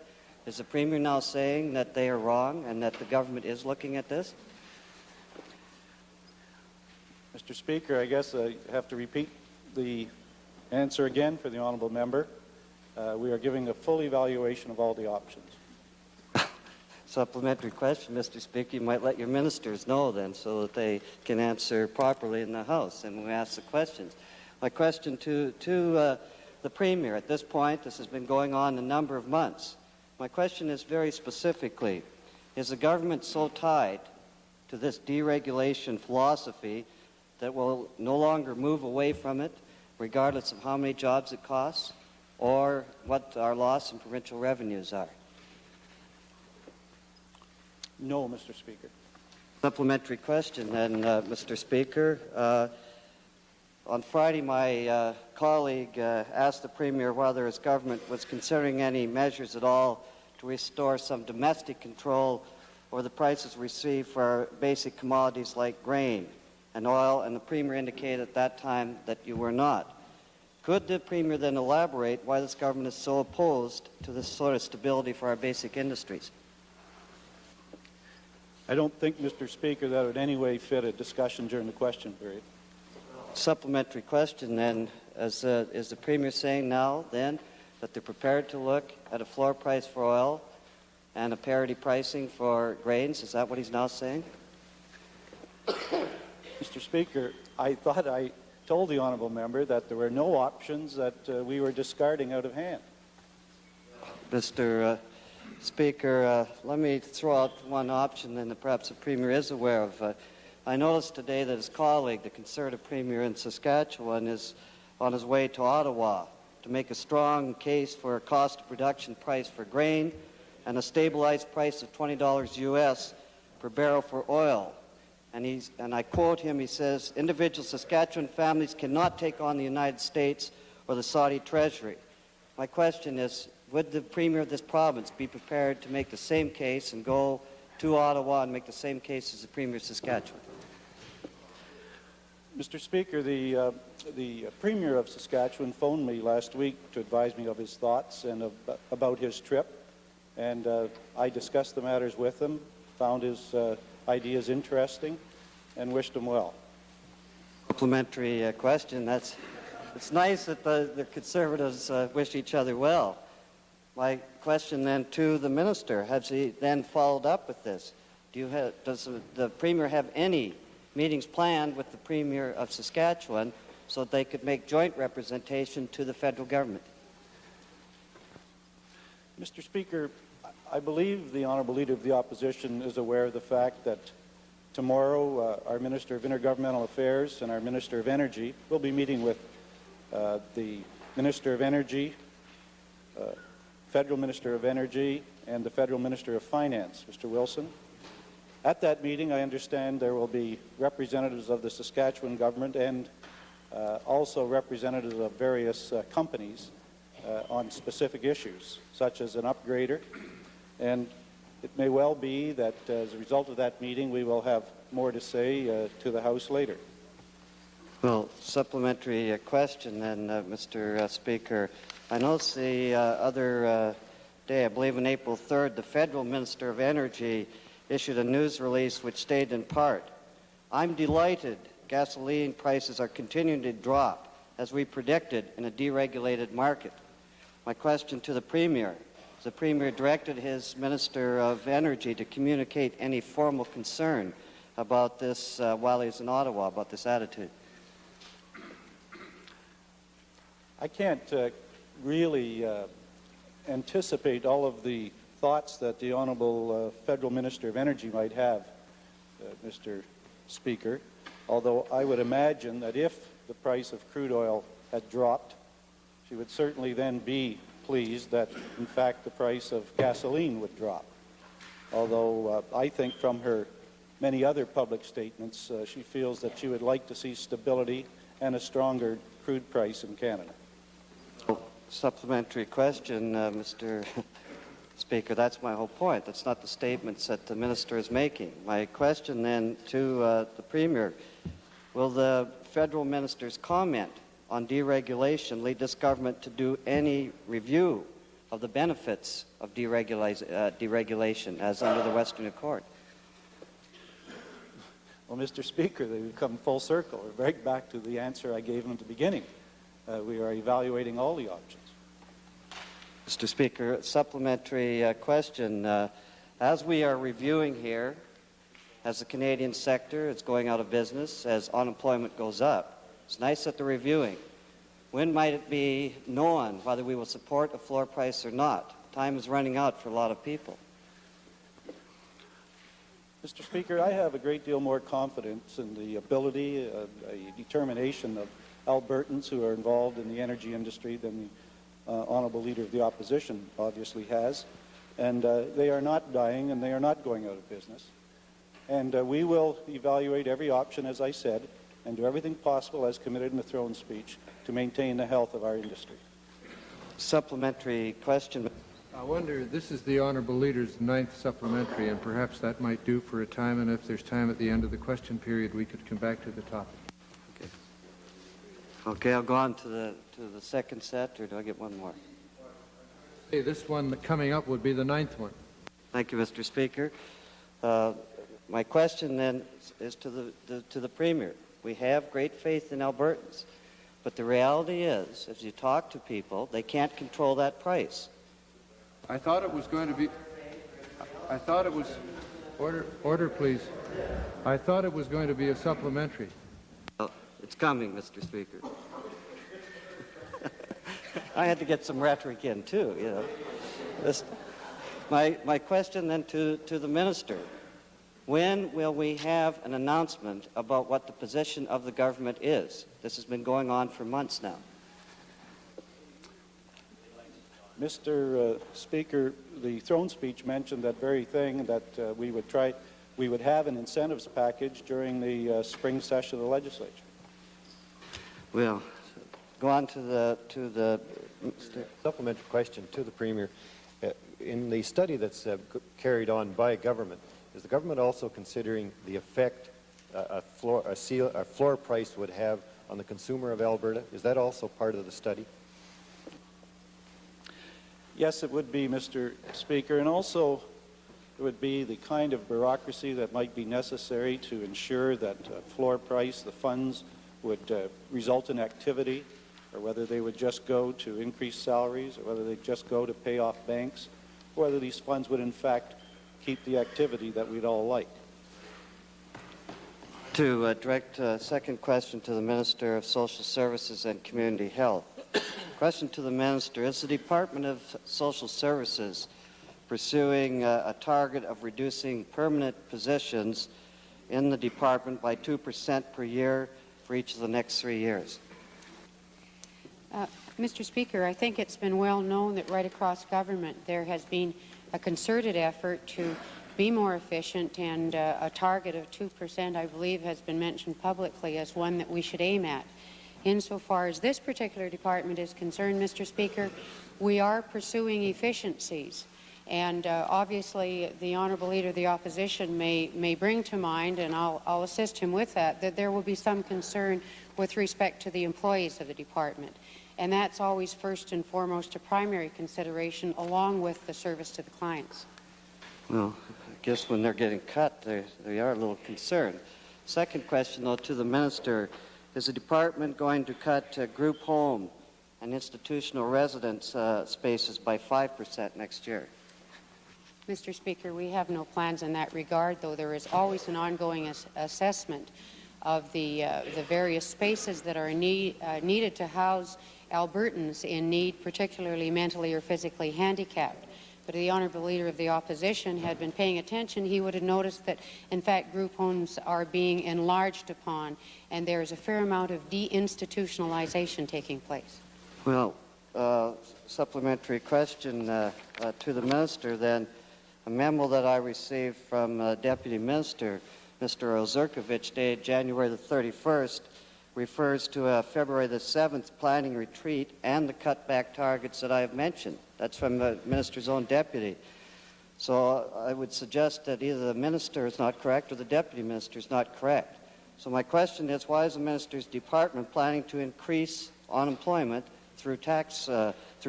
Speaker 8: Is the Premier now saying that they are wrong and that the government is looking at this?
Speaker 5: Mr. Speaker, I guess I have to repeat the answer again for the honourable member. We are giving a full evaluation of all the options.
Speaker 8: Supplementary question, Mr. Speaker. You might let your ministers know then so that they can answer properly in the House and when we ask the questions. My question to the Premier at this point, this has been going on a number of months. My question is very specifically, is the government so tied to this deregulation philosophy that will no longer move away from it regardless of how many jobs it costs or what our loss in provincial revenues are?
Speaker 5: No, Mr. Speaker.
Speaker 8: Supplementary question then, Mr. Speaker. On Friday, my colleague asked the Premier whether his government was considering any measures at all to restore some domestic control over the prices received for basic commodities like grain and oil, and the Premier indicated at that time that you were not. Could the Premier then elaborate why this government is so opposed to this sort of stability for our basic industries?
Speaker 5: I don't think, Mr. Speaker, that would in any way fit a discussion during the question period.
Speaker 8: Supplementary question then, is the Premier saying now then that they're prepared to look at a floor price for oil and a parity pricing for grains? Is that what he's now saying?
Speaker 5: Mr. Speaker, I thought I told the honourable member that there were no options that we were discarding out of hand.
Speaker 8: Mr. Speaker, let me throw out one option then that perhaps the Premier is aware of. I noticed today that his colleague, the Conservative Premier in Saskatchewan, is on his way to Ottawa to make a strong case for a cost of production price for grain and a stabilized price of $20 U.S. per barrel for oil. And I quote him, he says, individual Saskatchewan families cannot take on the United States or the Saudi Treasury. My question is, would the Premier of this province be prepared to make the same case and go to Ottawa and make the same case as the Premier of Saskatchewan?
Speaker 5: Mr. Speaker, the Premier of Saskatchewan phoned me last week to advise me of his thoughts and about his trip, and I discussed the matters with him, found his ideas interesting, and wished him well.
Speaker 8: Supplementary question. It's nice that the Conservatives wish each other well. My question then to the Minister, has he then followed up with this? Does the Premier have any meetings planned with the Premier of Saskatchewan so that they could make joint representation to the federal government?
Speaker 5: Mr. Speaker, I believe the Honourable Leader of the Opposition is aware of the fact that tomorrow our Minister of Intergovernmental Affairs and our Minister of Energy will be meeting with the Minister of Energy, Federal Minister of Energy, and the Federal Minister of Finance, Mr. Wilson. At that meeting, I understand there will be representatives of the Saskatchewan government and also representatives of various companies on specific issues, such as an upgrader. And it may well be that as a result of that meeting, we will have more to say to the House later.
Speaker 8: Well, supplementary question then, Mr. Speaker. I noticed the other day, I believe on April 3rd, the Federal Minister of Energy issued a news release which stated in part, "I'm delighted gasoline prices are continuing to drop as we predicted in a deregulated market." My question to the Premier: has the Premier directed his Minister of Energy to communicate any formal concern about this while he's in Ottawa, about this attitude?
Speaker 5: I can't really anticipate all of the thoughts that the Honourable Federal Minister of Energy might have, Mr. Speaker, although I would imagine that if the price of crude oil had dropped, she would certainly then be pleased that, in fact, the price of gasoline would drop. Although I think from her many other public statements, she feels that she would like to see stability and a stronger crude price in Canada.
Speaker 8: Supplementary question, Mr. Speaker. That's my whole point. That's not the statements that the Minister is making. My question then to the Premier: will the federal minister's comment on deregulation lead this government to do any review of the benefits of deregulation as under the Western Accord?
Speaker 5: Well, Mr. Speaker, we've come full circle. We're right back to the answer I gave him at the beginning. We are evaluating all the options.
Speaker 8: Mr. Speaker, supplementary question. As we are reviewing here, as the Canadian sector is going out of business, as unemployment goes up, it's nice that they're reviewing. When might it be known whether we will support a floor price or not? Time is running out for a lot of people.
Speaker 5: Mr. Speaker, I have a great deal more confidence in the ability, a determination of Albertans who are involved in the energy industry than the Honourable Leader of the Opposition obviously has. And they are not dying and they are not going out of business. And we will evaluate every option, as I said, and do everything possible, as committed in the throne speech, to maintain the health of our industry.
Speaker 8: Supplementary question.
Speaker 1: I wonder, this is the Honourable Leader's 9th supplementary, and perhaps that might do for a time, and if there's time at the end of the question period, we could come back to the topic.
Speaker 8: Okay, I'll go on to the second set, or do I get one more?
Speaker 1: Hey, this one coming up would be the 9th one.
Speaker 8: Thank you, Mr. Speaker. My question then is to the Premier. We have great faith in Albertans, but the reality is, as you talk to people, they can't control that price.
Speaker 1: I thought it was going to be... I thought it was... Order, please. I thought it was going to be a supplementary.
Speaker 8: Well, it's coming, Mr. Speaker. I had to get some rhetoric in, too, you know. My question then to the Minister. When will we have an announcement about what the position of the government is? This has been going on for months now.
Speaker 5: Mr. Speaker, the throne speech mentioned that very thing, that we would have an incentives package during the spring session of the legislature.
Speaker 8: We'll go on to the
Speaker 9: Supplementary question to the Premier. In the study that's carried on by government, is the government also considering the effect a floor price would have on the consumer of Alberta? Is that also part of the study?
Speaker 5: Yes, it would be, Mr. Speaker, and also it would be the kind of bureaucracy that might be necessary to ensure that floor price, the funds, would result in activity, or whether they would just go to increase salaries, or whether they just go to pay off banks, or whether these funds would in fact keep the activity that we'd all like.
Speaker 8: To direct a second question to the Minister of Social Services and Community Health. Question to the Minister. Is the Department of Social Services pursuing a target of reducing permanent positions in the department by 2% per year for each of the next 3 years?
Speaker 16: Mr. Speaker, I think it's been well known that right across government there has been a concerted effort to be more efficient, and a target of 2%, I believe, has been mentioned publicly as one that we should aim at. Insofar as this particular department is concerned, Mr. Speaker, we are pursuing efficiencies. And obviously, the Honourable Leader of the Opposition may bring to mind, and I'll assist him with that there will be some concern with respect to the employees of the department. And that's always first and foremost a primary consideration, along with the service to the clients.
Speaker 8: Well, guess when they're getting cut, they are a little concerned. Second question, though, to the minister. Is the department going to cut group home and institutional residence spaces by 5% next year?
Speaker 16: Mr. Speaker, we have no plans in that regard, though there is always an ongoing assessment of the various spaces that are needed to house Albertans in need, particularly mentally or physically handicapped. But if the Honourable Leader of the Opposition had been paying attention, he would have noticed that, in fact, group homes are being enlarged upon, and there is a fair amount of deinstitutionalization taking place.
Speaker 8: Well, supplementary question to the minister then. A memo that I received from Deputy Minister, Mr. Ozirkovich, dated January the 31st, refers to a February the 7th planning retreat and the cutback targets that I have mentioned. That's from the minister's own deputy. So I would suggest that either the minister is not correct or the deputy minister is not correct. So my question is, why is the minister's department planning to increase unemployment through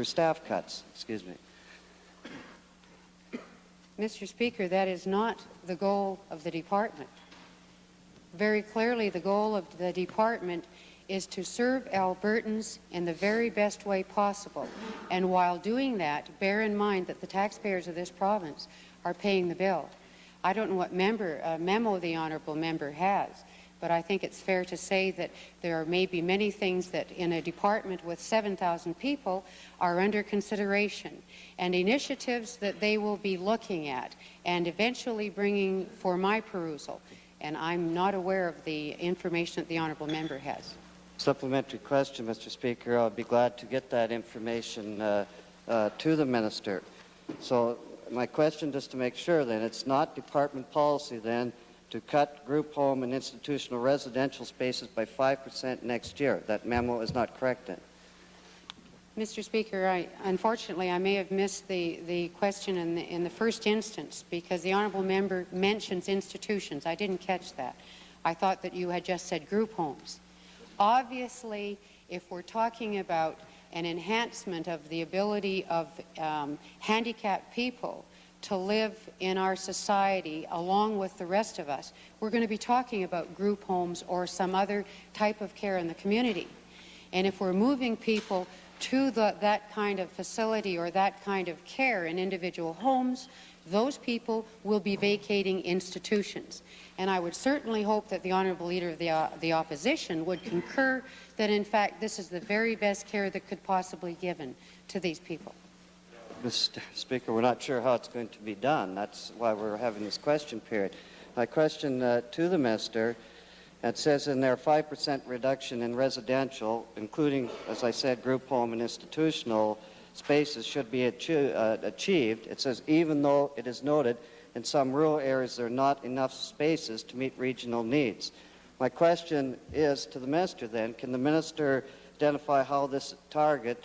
Speaker 8: staff cuts? Excuse me.
Speaker 16: Mr. Speaker, that is not the goal of the department. Very clearly, the goal of the department is to serve Albertans in the very best way possible. And while doing that, bear in mind that the taxpayers of this province are paying the bill. I don't know what memo the honourable member has, but I think it's fair to say that there may be many things that in a department with 7,000 people are under consideration, and initiatives that they will be looking at and eventually bringing for my perusal. And I'm not aware of the information that the honourable member has.
Speaker 8: Supplementary question, Mr. Speaker. I'll be glad to get that information to the minister. So my question, just to make sure then, it's not department policy then to cut group home and institutional residential spaces by 5% next year. That memo is not correct then.
Speaker 16: Mr. Speaker, unfortunately, I may have missed the question in the first instance because the honourable member mentions institutions. I didn't catch that. I thought that you had just said group homes. Obviously, if we're talking about an enhancement of the ability of handicapped people to live in our society along with the rest of us, we're going to be talking about group homes or some other type of care in the community. And if we're moving people to that kind of facility or that kind of care in individual homes, those people will be vacating institutions. And I would certainly hope that the Honourable Leader of the Opposition would concur that, in fact, this is the very best care that could possibly be given to these people.
Speaker 8: Mr. Speaker, we're not sure how it's going to be done. That's why we're having this question period. My question to the Minister, it says in there 5% reduction in residential, including, as I said, group home and institutional spaces should be achieved. It says even though it is noted in some rural areas there are not enough spaces to meet regional needs. My question is to the Minister then, can the Minister identify how this target,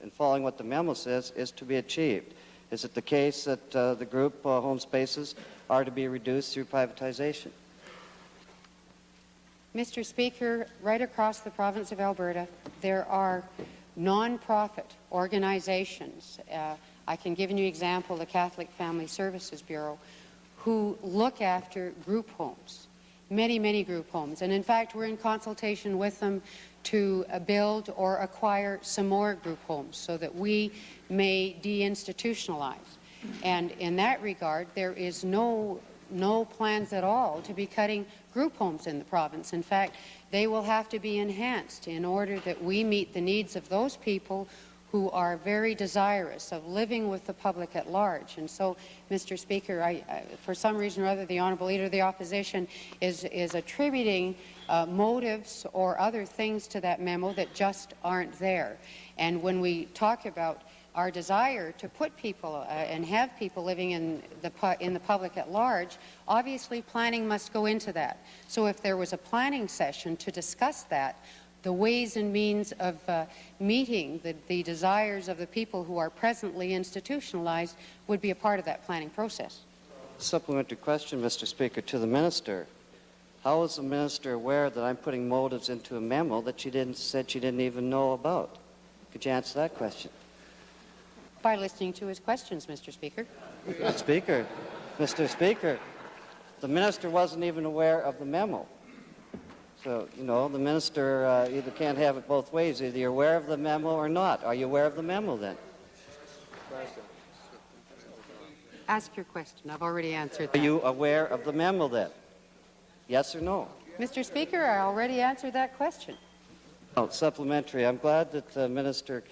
Speaker 8: and following what the memo says, is to be achieved? Is it the case that the group home spaces are to be reduced through privatization?
Speaker 16: Mr. Speaker, right across the province of Alberta, there are non-profit organizations. I can give you an example, the Catholic Family Services Bureau, who look after group homes, many group homes. And in fact, we're in consultation with them to build or acquire some more group homes so that we may deinstitutionalize. And in that regard, there is no plans at all to be cutting group homes in the province. In fact, they will have to be enhanced in order that we meet the needs of those people who are very desirous of living with the public at large. And so, Mr. Speaker, for some reason or other, the Honourable Leader of the Opposition is attributing motives or other things to that memo that just aren't there. And when we talk about our desire to put people and have people living in the public at large, obviously planning must go into that. So if there was a planning session to discuss that, the ways and means of meeting the desires of the people who are presently institutionalized would be a part of that planning process.
Speaker 8: Supplementary question, Mr. Speaker, to the Minister. How is the Minister aware that I'm putting motives into a memo that she said she didn't even know about? Could you answer that question?
Speaker 16: By listening to his questions, Mr. Speaker.
Speaker 8: Speaker, Mr. Speaker, the minister wasn't even aware of the memo. So, you know, the minister either can't have it both ways. Either you're aware of the memo or not. Are you aware of the memo then?
Speaker 16: Ask your question. I've already answered
Speaker 8: Are
Speaker 16: that.
Speaker 8: you aware of the memo then? Yes or no?
Speaker 16: Mr. Speaker, I already answered that question.
Speaker 8: Oh, supplementary. I'm glad that the minister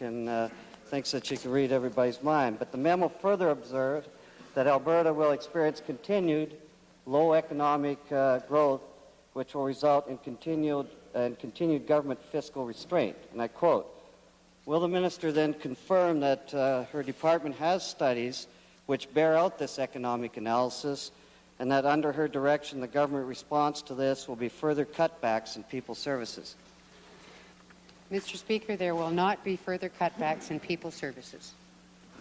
Speaker 8: thinks that she can read everybody's mind. But the memo further observed that Alberta will experience continued low economic growth, which will result in continued government fiscal restraint. And I quote, will the minister then confirm that her department has studies which bear out this economic analysis, and that under her direction the government response to this will be further cutbacks in people's services?
Speaker 16: Mr. Speaker, there will not be further cutbacks in people services.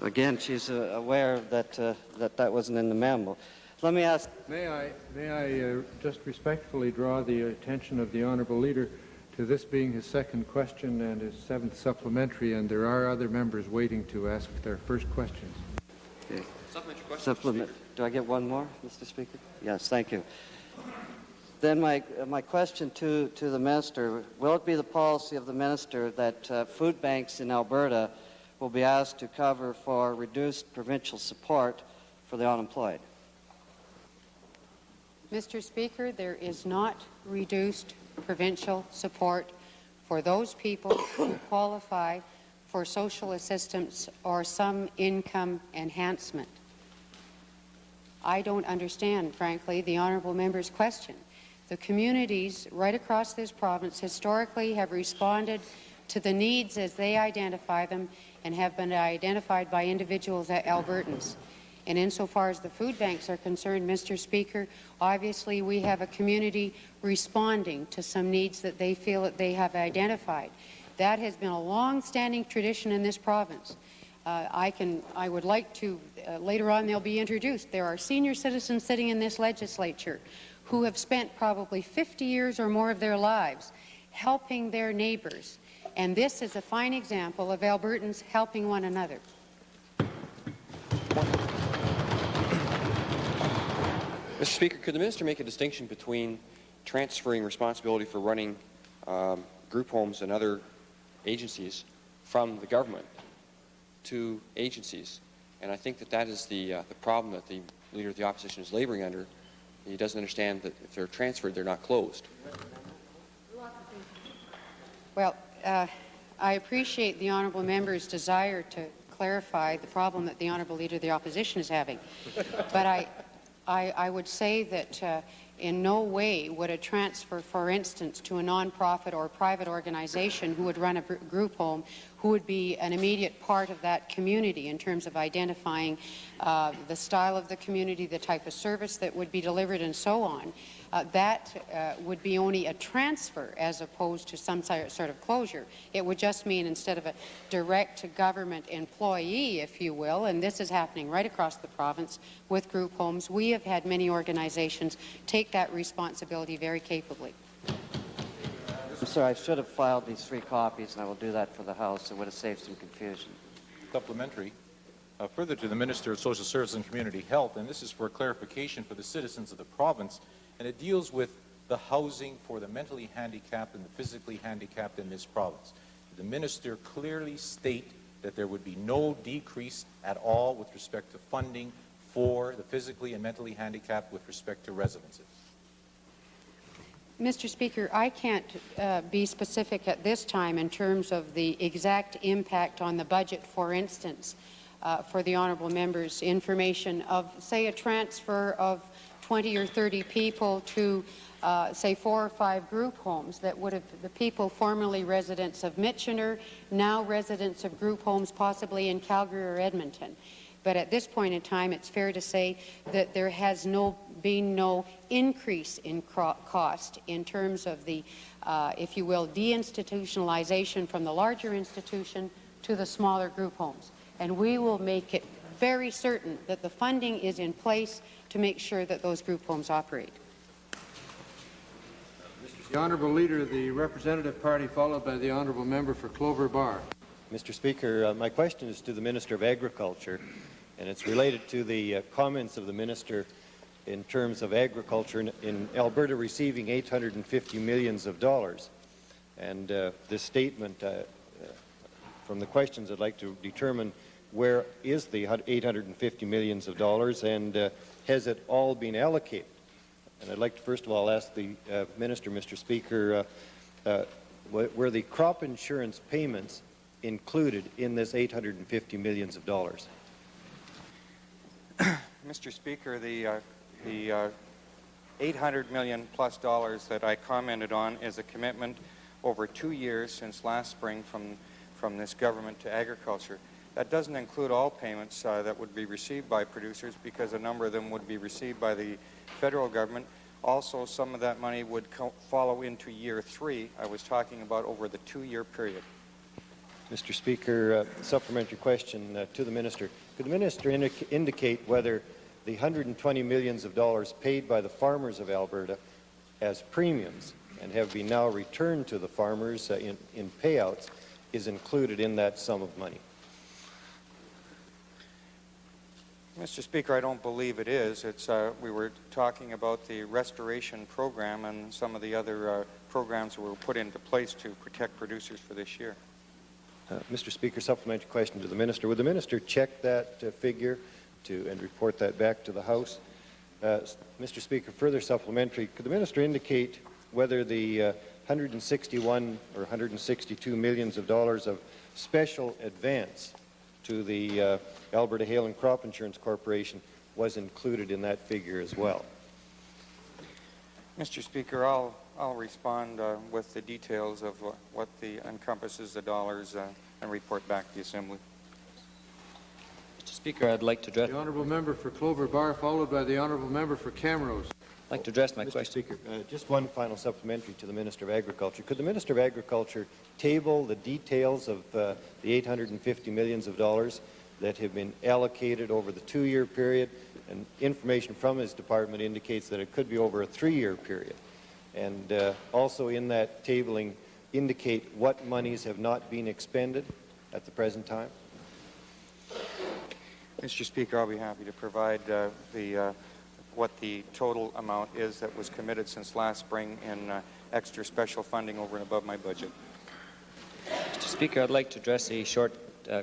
Speaker 8: Again, she's aware that that wasn't in the memo. Let me ask...
Speaker 1: May I just respectfully draw the attention of the honourable leader to this being his second question and his seventh supplementary, and there are other members waiting to ask their first questions.
Speaker 8: Okay. Supplement. Do I get one more, Mr. Speaker? Yes, thank you. Then my question to the minister, will it be the policy of the minister that food banks in Alberta will be asked to cover for reduced provincial support for the unemployed?
Speaker 16: Mr. Speaker, there is not reduced provincial support for those people who qualify for social assistance or some income enhancement. I don't understand, frankly, the honourable member's question. The communities right across this province historically have responded to the needs as they identify them and have been identified by individuals as Albertans. And insofar as the food banks are concerned, Mr. Speaker, obviously we have a community responding to some needs that they feel that they have identified. That has been a long-standing tradition in this province. I would like to, later on they'll be introduced. There are senior citizens sitting in this legislature who have spent probably 50 years or more of their lives helping their neighbours. And this is a fine example of Albertans helping one another.
Speaker 6: Mr. Speaker, could the minister make a distinction between transferring responsibility for running group homes and other agencies from the government to agencies? And I think that is the problem that the Leader of the Opposition is laboring under. He doesn't understand that if they're transferred, they're not closed.
Speaker 16: Well, I appreciate the honourable member's desire to clarify the problem that the honourable Leader of the Opposition is having. But I would say that in no way would a transfer, for instance, to a non-profit or private organization who would run a group home, who would be an immediate part of that community in terms of identifying the style of the community, the type of service that would be delivered, and so on, that would be only a transfer as opposed to some sort of closure. It would just mean instead of a direct-to-government employee, if you will, and this is happening right across the province with group homes, we have had many organizations take that responsibility very capably.
Speaker 8: I'm sorry, I should have filed these 3 copies, and I will do that for the House. It would have saved some confusion.
Speaker 22: Supplementary. Further to the Minister of Social Services and Community Health, and this is for clarification for the citizens of the province, and it deals with the housing for the mentally handicapped and the physically handicapped in this province. The Minister clearly state that there would be no decrease at all with respect to funding for the physically and mentally handicapped with respect to residences.
Speaker 16: Mr. Speaker, I can't be specific at this time in terms of the exact impact on the budget, for instance, for the honourable member's information of, say, a transfer of 20 or 30 people to, say, 4 or 5 group homes that would have the people formerly residents of Michener, now residents of group homes possibly in Calgary or Edmonton. But at this point in time, it's fair to say that there has been no increase in cost in terms of the, if you will, deinstitutionalization from the larger institution to the smaller group homes. And we will make it very certain that the funding is in place to make sure that those group homes operate.
Speaker 1: The Honourable Leader of the Representative Party, followed by the Honourable Member for Clover Bar.
Speaker 9: Mr. Speaker, my question is to the Minister of Agriculture. and it's related to the comments of the minister in terms of agriculture in Alberta receiving $850 million. And this statement, from the questions, I'd like to determine where is the $850 million and has it all been allocated? And I'd like to first of all ask the Minister, Mr. Speaker, were the crop insurance payments included in this $850 million?
Speaker 15: Mr. Speaker, the $800 million plus that I commented on is a commitment over 2 years since last spring from this government to agriculture. That doesn't include all payments that would be received by producers, because a number of them would be received by the federal government. Also, some of that money would follow into year 3. I was talking about over the 2-year period.
Speaker 9: Mr. Speaker, supplementary question to the Minister. Could the Minister indicate whether the $120 million paid by the farmers of Alberta as premiums and have been now returned to the farmers in payouts is included in that sum of money?
Speaker 15: Mr. Speaker, I don't believe it is. We were talking about the restoration program and some of the other programs that were put into place to protect producers for this year.
Speaker 9: Mr. Speaker, supplementary question to the Minister. Would the Minister check that figure and report that back to the House? Mr. Speaker, further supplementary, could the Minister indicate whether the $161 or $162 million of special advance to the Alberta Hail and Crop Insurance Corporation was included in that figure as well?
Speaker 15: Mr. Speaker, I'll respond with the details of what encompasses the dollars and report back to the Assembly.
Speaker 14: Mr. Speaker, I'd like to address...
Speaker 1: The Honourable Member for Clover Bar, followed by the Honourable Member for Camrose.
Speaker 14: I'd like to address my question.
Speaker 9: Mr. Speaker, just one final supplementary to the Minister of Agriculture. Could the Minister of Agriculture table the details of the $850 million that have been allocated over the 2-year period? And information from his department indicates that it could be over a 3-year period. And also in that tabling indicate what monies have not been expended at the present time?
Speaker 15: Mr. Speaker, I'll be happy to provide what the total amount is that was committed since last spring in extra special funding over and above my budget.
Speaker 14: Mr. Speaker, I'd like to address a short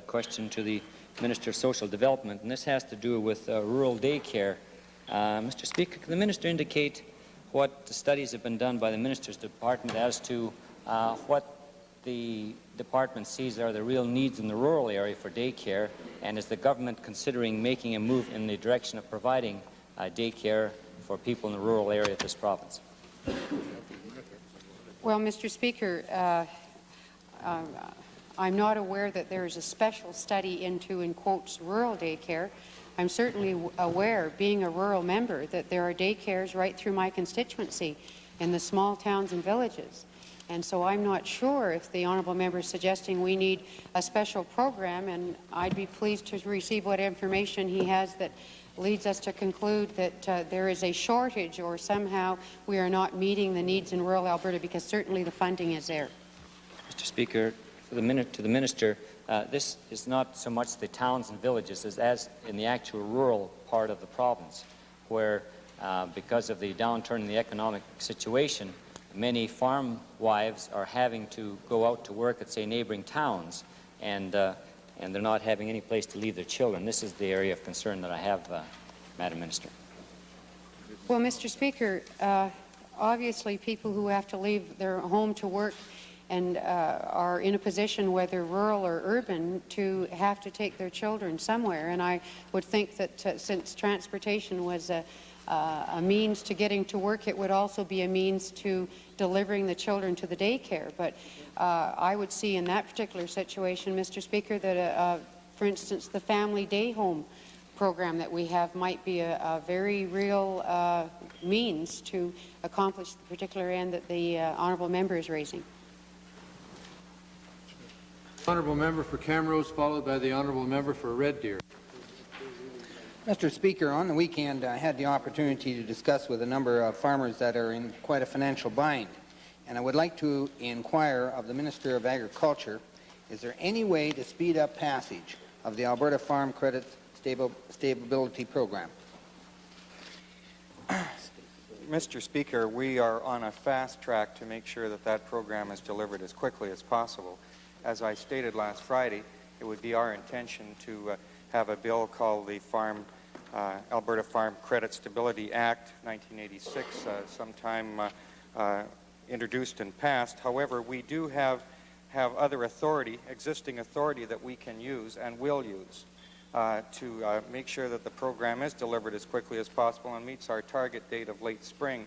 Speaker 14: question to the Minister of Social Development, and this has to do with rural daycare. Mr. Speaker, can the Minister indicate what studies have been done by the Minister's Department as to what the Department sees are the real needs in the rural area for daycare, and is the government considering making a move in the direction of providing daycare for people in the rural area of this province?
Speaker 16: Well, Mr. Speaker, I'm not aware that there is a special study into, in quotes, rural daycare. I'm certainly aware, being a rural member, that there are daycares right through my constituency in the small towns and villages. And so I'm not sure if the honourable member is suggesting we need a special program, and I'd be pleased to receive what information he has that leads us to conclude that there is a shortage or somehow we are not meeting the needs in rural Alberta, because certainly the funding is there.
Speaker 14: Mr. Speaker, to the Minister, this is not so much the towns and villages as in the actual rural part of the province, where because of the downturn in the economic situation, many farm wives are having to go out to work at, say, neighboring towns, and they're not having any place to leave their children. This is the area of concern that I have, Madam Minister.
Speaker 16: Well, Mr. Speaker, obviously people who have to leave their home to work and are in a position, whether rural or urban, to have to take their children somewhere. And I would think that since transportation was a means to getting to work, it would also be a means to delivering the children to the daycare. But I would see in that particular situation, Mr. Speaker, that, for instance, the family day home program that we have might be a very real means to accomplish the particular end that the honourable member is raising.
Speaker 1: Honourable Member for Camrose, followed by the Honourable Member for Red Deer.
Speaker 10: Mr. Speaker, on the weekend I had the opportunity to discuss with a number of farmers that are in quite a financial bind, and I would like to inquire of the Minister of Agriculture, is there any way to speed up passage of the Alberta Farm Credit stability program.
Speaker 15: Mr. Speaker, we are on a fast track to make sure that that program is delivered as quickly as possible. As I stated last Friday, it would be our intention to have a bill called the Alberta Farm Credit Stability Act 1986 sometime introduced and passed. However, we do have other authority, existing authority that we can use and will use to make sure that the program is delivered as quickly as possible and meets our target date of late spring.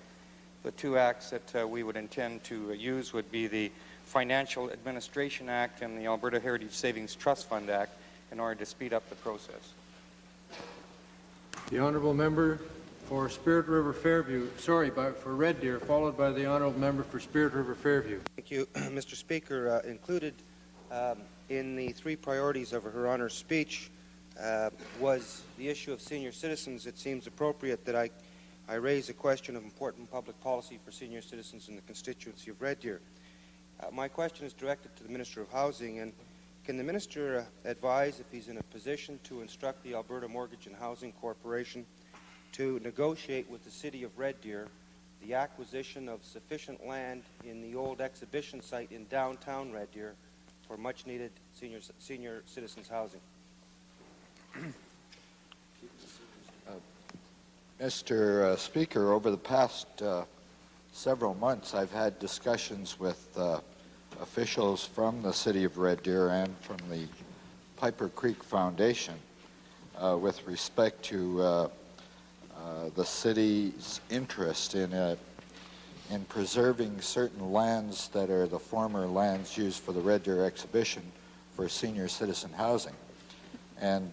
Speaker 15: The two acts that we would intend to use would be the Financial Administration Act and the Alberta Heritage Savings Trust Fund Act in order to speed up the process.
Speaker 1: The honourable member for Spirit River Fairview, for Red Deer, followed by the honourable member for Spirit River Fairview.
Speaker 12: Thank you, Mr. Speaker. Included in the three priorities of Her Honour's speech was the issue of senior citizens. It seems appropriate that I raise a question of important public policy for senior citizens in the constituency of Red Deer. My question is directed to the Minister of Housing, and can the Minister advise if he's in a position to instruct the Alberta Mortgage and Housing Corporation to negotiate with the City of Red Deer the acquisition of sufficient land in the old exhibition site in downtown Red Deer for much-needed senior citizens housing?
Speaker 13: Mr. Speaker, over the past several months, I've had discussions with officials from the City of Red Deer and from the Piper Creek Foundation with respect to the city's interest in preserving certain lands that are the former lands used for the Red Deer exhibition for senior citizen housing. And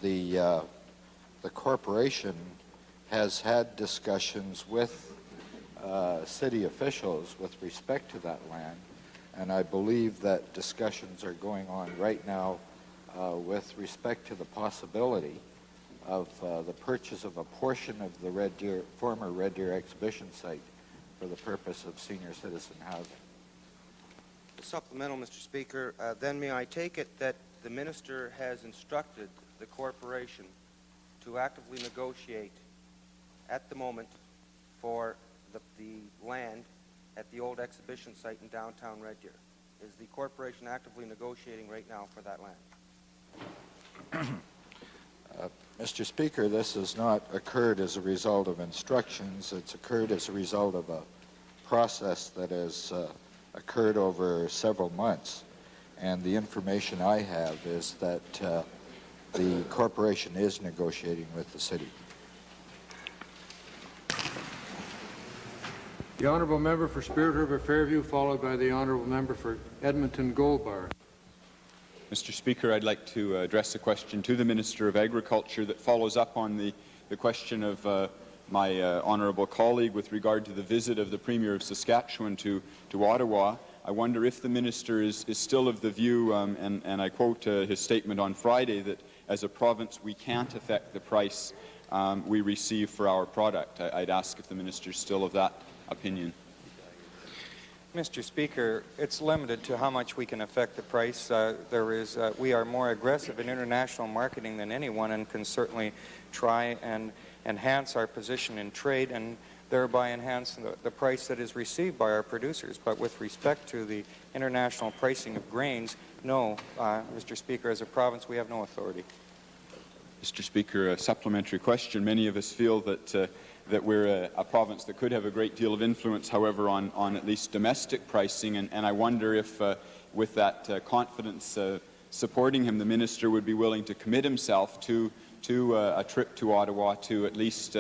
Speaker 13: the corporation has had discussions with city officials with respect to that land, and I believe that discussions are going on right now with respect to the possibility of the purchase of a portion of the former Red Deer exhibition site for the purpose of senior citizen housing.
Speaker 12: Supplemental, Mr. Speaker. Then may I take it that the Minister has instructed the corporation to actively negotiate at the moment for the land at the old exhibition site in downtown Red Deer? Is the corporation actively negotiating right now for that land?
Speaker 13: Mr. Speaker, this has not occurred as a result of instructions. It's occurred as a result of a process that has occurred over several months. And the information I have is that the corporation is negotiating with the city.
Speaker 1: The honourable member for Spirit River Fairview, followed by the honourable member for Edmonton Gold Bar.
Speaker 23: Mr. Speaker, I'd like to address a question to the Minister of Agriculture that follows up on the question of my honourable colleague with regard to the visit of the Premier of Saskatchewan to Ottawa. I wonder if the Minister is still of the view, and I quote his statement on Friday, that as a province we can't affect the price we receive for our product. I'd ask if the Minister is still of that opinion.
Speaker 15: Mr. Speaker, it's limited to how much we can affect the price. We are more aggressive in international marketing than anyone and can certainly try and enhance our position in trade and thereby enhance the price that is received by our producers. But with respect to the international pricing of grains, no, Mr. Speaker, as a province we have no authority.
Speaker 23: Mr. Speaker, a supplementary question. Many of us feel that we're a province that could have a great deal of influence, however, on at least domestic pricing, and I wonder if, with that confidence supporting him, the Minister would be willing to commit himself to a trip to Ottawa to at least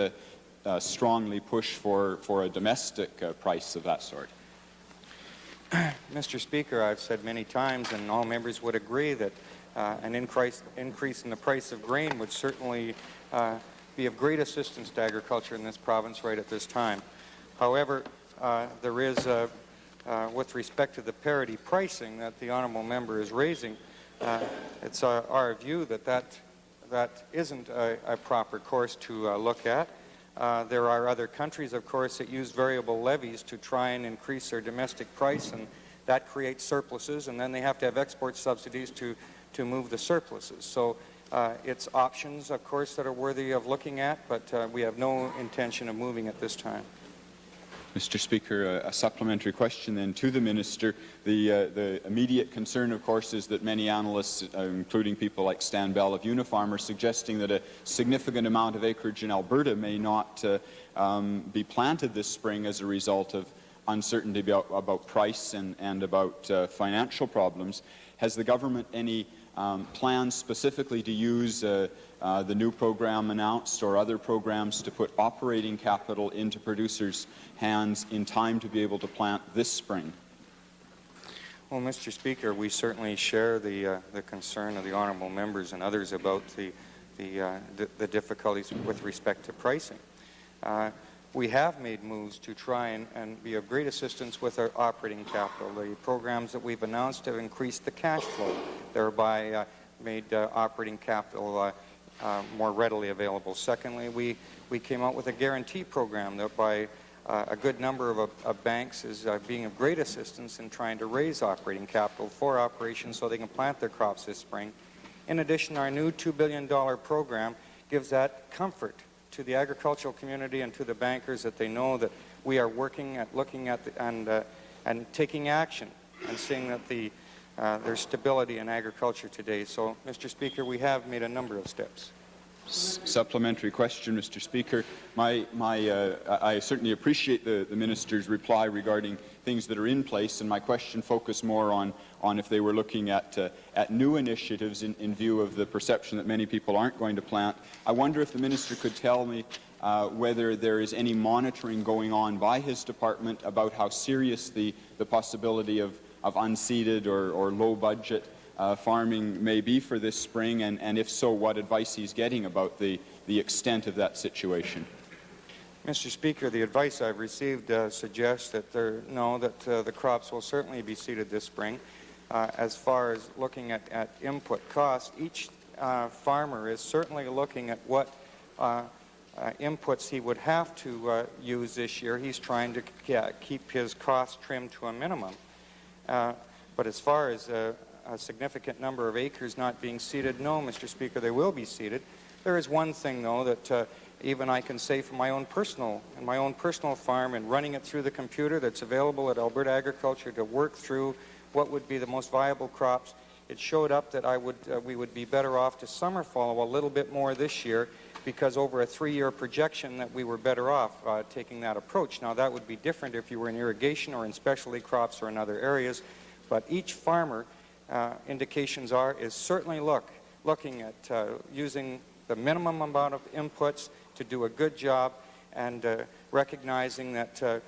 Speaker 23: strongly push for a domestic price of that sort.
Speaker 15: Mr. Speaker, I've said many times, and all members would agree, that an increase in the price of grain would certainly be of great assistance to agriculture in this province right at this time. However, there is, with respect to the parity pricing that the honourable member is raising, it's our view that that isn't a proper course to look at. There are other countries, of course, that use variable levies to try and increase their domestic price, and that creates surpluses, and then they have to have export subsidies to move the surpluses. So It's options, of course, that are worthy of looking at, but we have no intention of moving at this time.
Speaker 23: Mr. Speaker, a supplementary question then to the Minister. The immediate concern, of course, is that many analysts, including people like Stan Bell of Unifarm, are suggesting that a significant amount of acreage in Alberta may not be planted this spring as a result of uncertainty about price and about financial problems. Has the government any plans specifically to use the new program announced or other programs to put operating capital into producers' hands in time to be able to plant this spring?
Speaker 15: Well, Mr. Speaker, we certainly share the concern of the honourable members and others about the difficulties with respect to pricing. We have made moves to try and be of great assistance with our operating capital. The programs that we've announced have increased the cash flow, thereby made operating capital more readily available. Secondly, we came out with a guarantee program that by a good number of banks is being of great assistance in trying to raise operating capital for operations so they can plant their crops this spring. In addition, our new $2 billion program gives that comfort to the agricultural community and to the bankers that they know that we are working at looking at and taking action and seeing that there's stability in agriculture today. So, Mr. Speaker, we have made a number of steps.
Speaker 23: Supplementary question, Mr. Speaker. I certainly appreciate the Minister's reply regarding things that are in place, and my question focused more on if they were looking at new initiatives in view of the perception that many people aren't going to plant. I wonder if the Minister could tell me whether there is any monitoring going on by his department about how serious the possibility of unseeded or low-budget farming may be for this spring, and if so, what advice he's getting about the extent of that situation.
Speaker 15: Mr. Speaker, the advice I've received suggests that the crops will certainly be seeded this spring. As far as looking at input costs, each farmer is certainly looking at what inputs he would have to use this year. He's trying to keep his costs trimmed to a minimum. But as far as a significant number of acres not being seeded, no, Mr. Speaker, they will be seeded. There is one thing, though, that even I can say from my own personal farm and running it through the computer that's available at Alberta Agriculture to work through what would be the most viable crops. It showed up that we would be better off to summer follow a little bit more this year, because over a 3-year projection that we were better off taking that approach. Now, that would be different if you were in irrigation or in specialty crops or in other areas, but each farmer, indications is certainly looking at using the minimum amount of inputs to do a good job, and recognizing that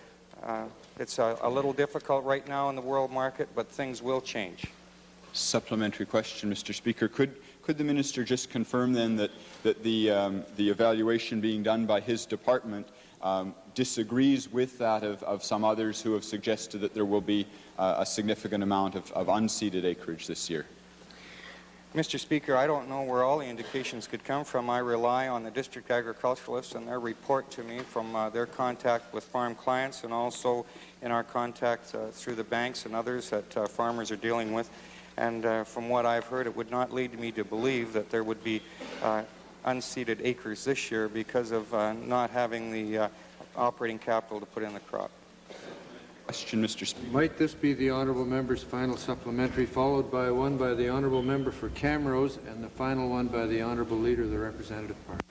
Speaker 15: it's a little difficult right now in the world market, but things will change.
Speaker 23: Supplementary question, Mr. Speaker. Could the Minister just confirm then that the evaluation being done by his department disagrees with that of some others who have suggested that there will be a significant amount of unseeded acreage this year?
Speaker 15: Mr. Speaker, I don't know where all the indications could come from. I rely on the district agriculturalists and their report to me from their contact with farm clients, and also in our contact through the banks and others that farmers are dealing with. And from what I've heard, it would not lead me to believe that there would be unseeded acres this year because of not having the operating capital to put in the crop.
Speaker 23: Question, Mr. Speaker.
Speaker 1: Might this be the honourable member's final supplementary, followed by one by the honourable member for Camrose, and the final one by the honourable leader of the representative party?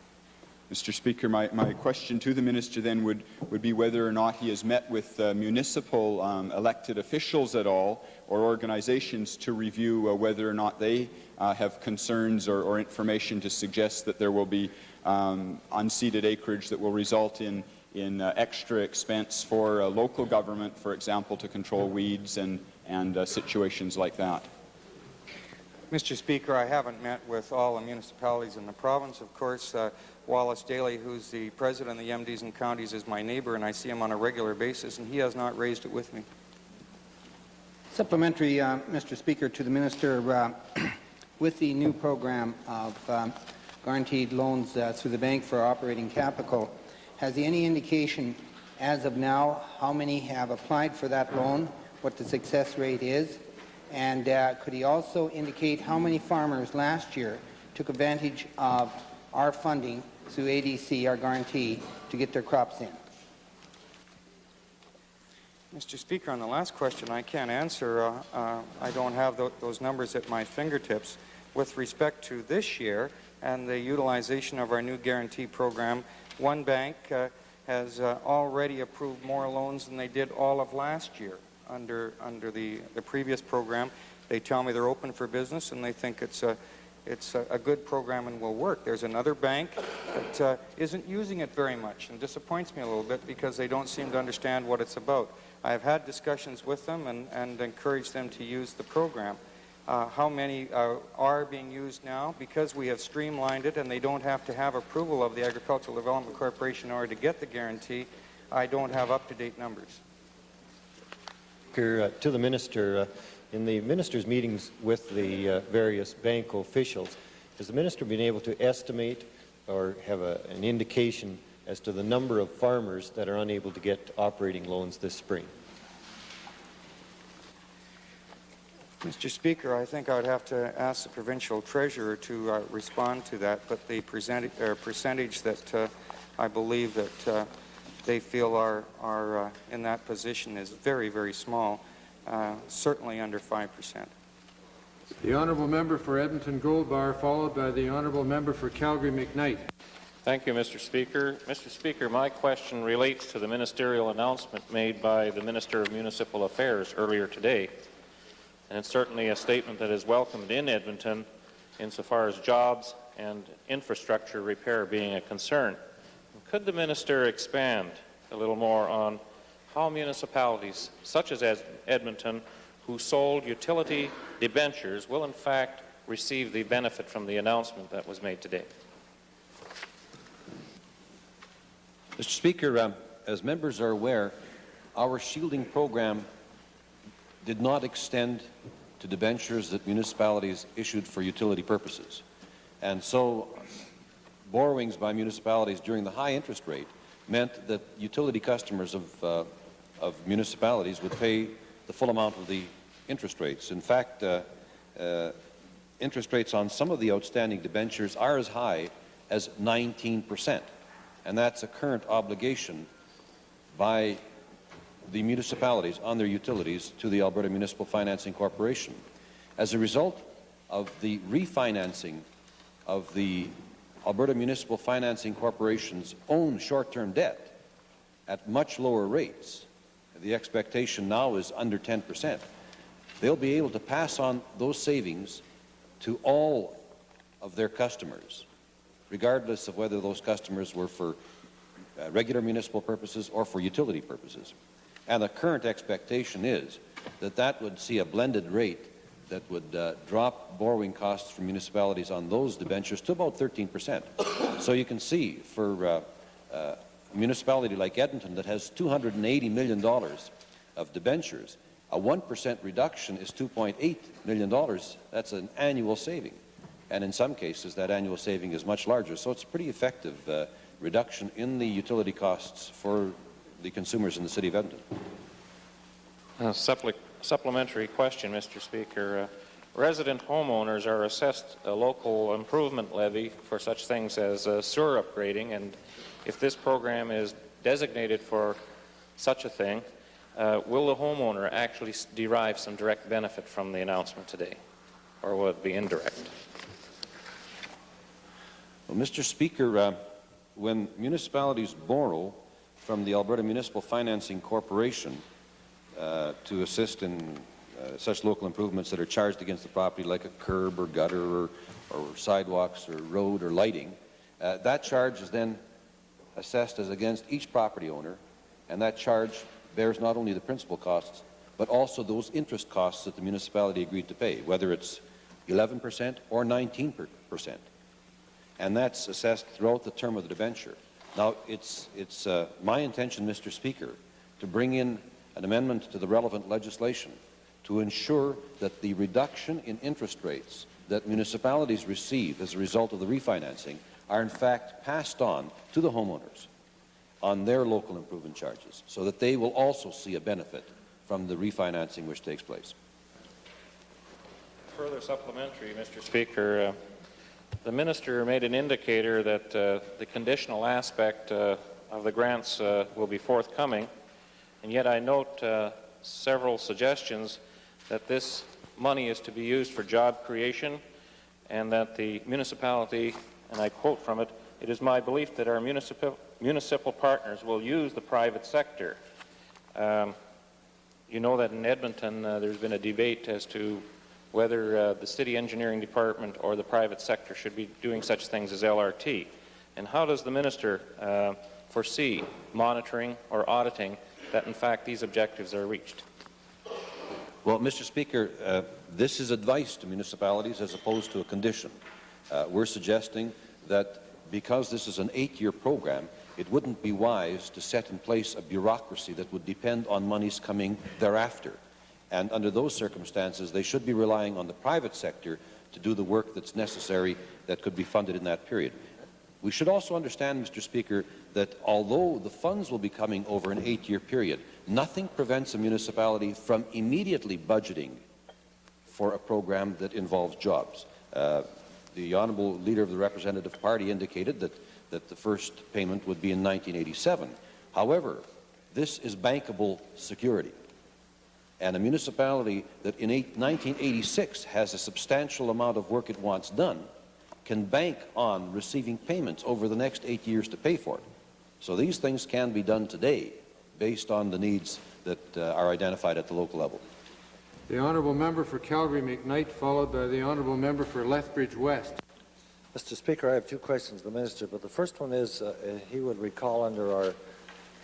Speaker 23: Mr. Speaker, my question to the Minister then would be whether or not he has met with municipal elected officials at all, or organizations, to review whether or not they have concerns or information to suggest that there will be unseeded acreage that will result in extra expense for local government, for example, to control weeds and situations like that.
Speaker 15: Mr. Speaker, I haven't met with all the municipalities in the province. Of course, Wallace Daly, who's the president of the MDs and counties, is my neighbor, and I see him on a regular basis, and he has not raised it with me.
Speaker 10: Supplementary, Mr. Speaker, to the Minister, with the new program of guaranteed loans through the bank for operating capital, has he any indication as of now how many have applied for that loan, what the success rate is, and could he also indicate how many farmers last year took advantage of our funding through ADC, our guarantee, to get their crops in?
Speaker 15: Mr. Speaker, on the last question, I can't answer. I don't have those numbers at my fingertips. With respect to this year and the utilization of our new guarantee program, one bank has already approved more loans than they did all of last year under the previous program. They tell me they're open for business and they think it's a good program and will work. There's another bank that isn't using it very much and disappoints me a little bit because they don't seem to understand what it's about. I have had discussions with them and encouraged them to use the program. How many are being used now? Because we have streamlined it and they don't have to have approval of the Agricultural Development Corporation in order to get the guarantee, I don't have up-to-date numbers.
Speaker 9: To the Minister, in the Minister's meetings with the various bank officials, has the Minister been able to estimate or have an indication as to the number of farmers that are unable to get operating loans this spring?
Speaker 15: Mr. Speaker, I think I would have to ask the provincial treasurer to respond to that, but the percentage that I believe that they feel are in that position is very, very small, certainly under 5%.
Speaker 1: The honourable member for Edmonton Gold Bar, followed by the honourable member for Calgary McKnight.
Speaker 11: Thank you, Mr. Speaker. Mr. Speaker, my question relates to the ministerial announcement made by the Minister of Municipal Affairs earlier today. And it's certainly a statement that is welcomed in Edmonton insofar as jobs and infrastructure repair being a concern. Could the Minister expand a little more on how municipalities such as Edmonton who sold utility debentures will in fact receive the benefit from the announcement that was made today?
Speaker 19: Mr. Speaker, as members are aware, our shielding program did not extend to debentures that municipalities issued for utility purposes. And so borrowings by municipalities during the high interest rate meant that utility customers of municipalities would pay the full amount of the interest rates. In fact, interest rates on some of the outstanding debentures are as high as 19%. And that's a current obligation by the municipalities on their utilities to the Alberta Municipal Financing Corporation. As a result of the refinancing of the Alberta Municipal Financing Corporation's own short-term debt at much lower rates, the expectation now is under 10%, they'll be able to pass on those savings to all of their customers, regardless of whether those customers were for regular municipal purposes or for utility purposes. And the current expectation is that that would see a blended rate that would drop borrowing costs for municipalities on those debentures to about 13%. So you can see for a municipality like Edmonton that has $280 million of debentures, a 1% reduction is $2.8 million. That's an annual saving. And in some cases, that annual saving is much larger. So it's a pretty effective reduction in the utility costs for the consumers in the city of Edmonton.
Speaker 11: Supplementary question, Mr. Speaker. Resident homeowners are assessed a local improvement levy for such things as sewer upgrading, and if this program is designated for such a thing, will the homeowner actually derive some direct benefit from the announcement today, or will it be indirect?
Speaker 19: Well, Mr. Speaker, when municipalities borrow from the Alberta Municipal Financing Corporation to assist in such local improvements that are charged against the property, like a curb or gutter or sidewalks or road or lighting, that charge is then assessed as against each property owner, and that charge bears not only the principal costs, but also those interest costs that the municipality agreed to pay, whether it's 11% or 19%. And that's assessed throughout the term of the debenture. Now, it's my intention, Mr. Speaker, to bring in an amendment to the relevant legislation to ensure that the reduction in interest rates that municipalities receive as a result of the refinancing are in fact passed on to the homeowners on their local improvement charges, so that they will also see a benefit from the refinancing which takes place.
Speaker 11: Further supplementary, Mr. Speaker. The Minister made an indicator that the conditional aspect of the grants will be forthcoming, and yet I note several suggestions that this money is to be used for job creation and that the municipality, and I quote from it, "It is my belief that our municipal partners will use the private sector." You know that in Edmonton there's been a debate as to whether the city engineering department or the private sector should be doing such things as LRT. And how does the Minister foresee monitoring or auditing that in fact these objectives are reached?
Speaker 19: Well, Mr. Speaker, this is advice to municipalities as opposed to a condition. We're suggesting that because this is an 8-year program, it wouldn't be wise to set in place a bureaucracy that would depend on monies coming thereafter. And under those circumstances, they should be relying on the private sector to do the work that's necessary that could be funded in that period. We should also understand, Mr. Speaker, that although the funds will be coming over an 8-year period, nothing prevents a municipality from immediately budgeting for a program that involves jobs. The Honourable Leader of the Representative Party indicated that the first payment would be in 1987. However, this is bankable security. And a municipality that in 1986 has a substantial amount of work it wants done can bank on receiving payments over the next 8 years to pay for it. So these things can be done today based on the needs that are identified at the local level.
Speaker 1: The Honourable Member for Calgary-McKnight, followed by the Honourable Member for Lethbridge West.
Speaker 2: Mr. Speaker, I have two questions to the Minister, but the first one is he would recall under our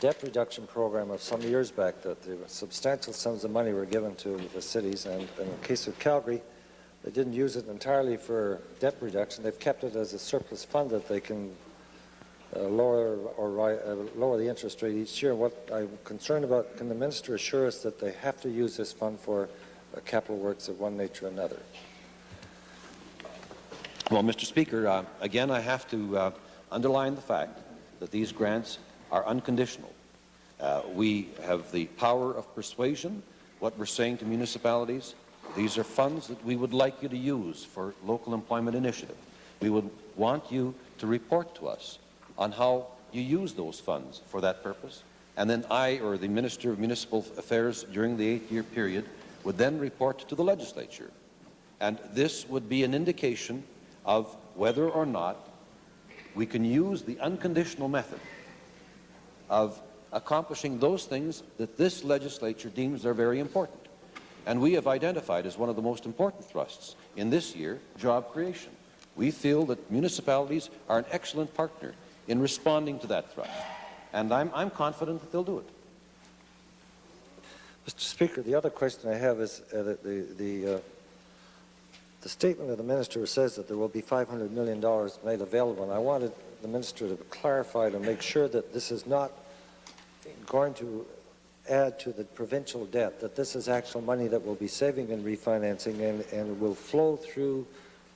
Speaker 2: debt reduction program of some years back that the substantial sums of money were given to the cities, and in the case of Calgary, they didn't use it entirely for debt reduction. They've kept it as a surplus fund that they can lower the interest rate each year. What I'm concerned about, can the Minister assure us that they have to use this fund for capital works of one nature or another?
Speaker 19: Well, Mr. Speaker, again, I have to underline the fact that these grants are unconditional. We have the power of persuasion. What we're saying to municipalities, these are funds that we would like you to use for local employment initiative. We would want you to report to us on how you use those funds for that purpose. And then I, or the Minister of Municipal Affairs during the 8-year period, would then report to the legislature. And this would be an indication of whether or not we can use the unconditional method of accomplishing those things that this legislature deems are very important. And we have identified as one of the most important thrusts in this year, job creation. We feel that municipalities are an excellent partner in responding to that thrust. And I'm confident that they'll do it.
Speaker 2: Mr. Speaker, the other question I have is that the statement of the Minister says that there will be $500 million made available, and I wanted the Minister to clarify to make sure that this is not going to add to the provincial debt, that this is actual money that will be saving and refinancing and will flow through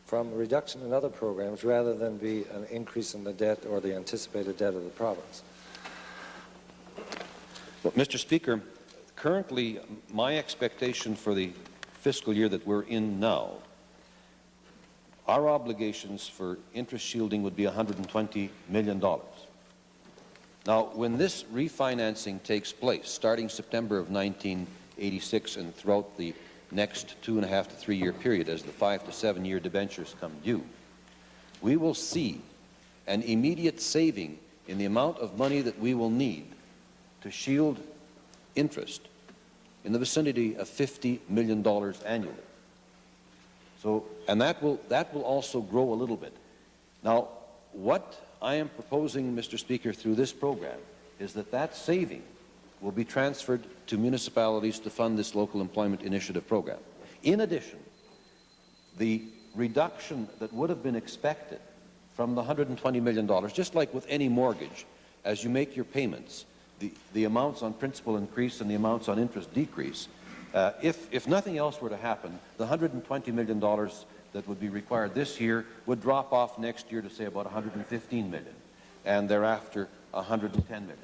Speaker 2: from a reduction in other programs rather than be an increase in the debt or the anticipated debt of the province.
Speaker 19: Well, Mr. Speaker, currently my expectation for the fiscal year that we're in now, our obligations for interest shielding would be $120 million. Now, when this refinancing takes place, starting September of 1986 and throughout the next 2.5 to 3 year period as the 5 to 7 year debentures come due, we will see an immediate saving in the amount of money that we will need to shield interest in the vicinity of $50 million annually. So, and that will also grow a little bit. Now, what I am proposing, Mr. Speaker, through this program is that saving will be transferred to municipalities to fund this local employment initiative program. In addition, the reduction that would have been expected from the $120 million, just like with any mortgage, as you make your payments, the amounts on principal increase and the amounts on interest decrease. If nothing else were to happen, the $120 million that would be required this year would drop off next year to, say, about $115 million, and thereafter $110 million.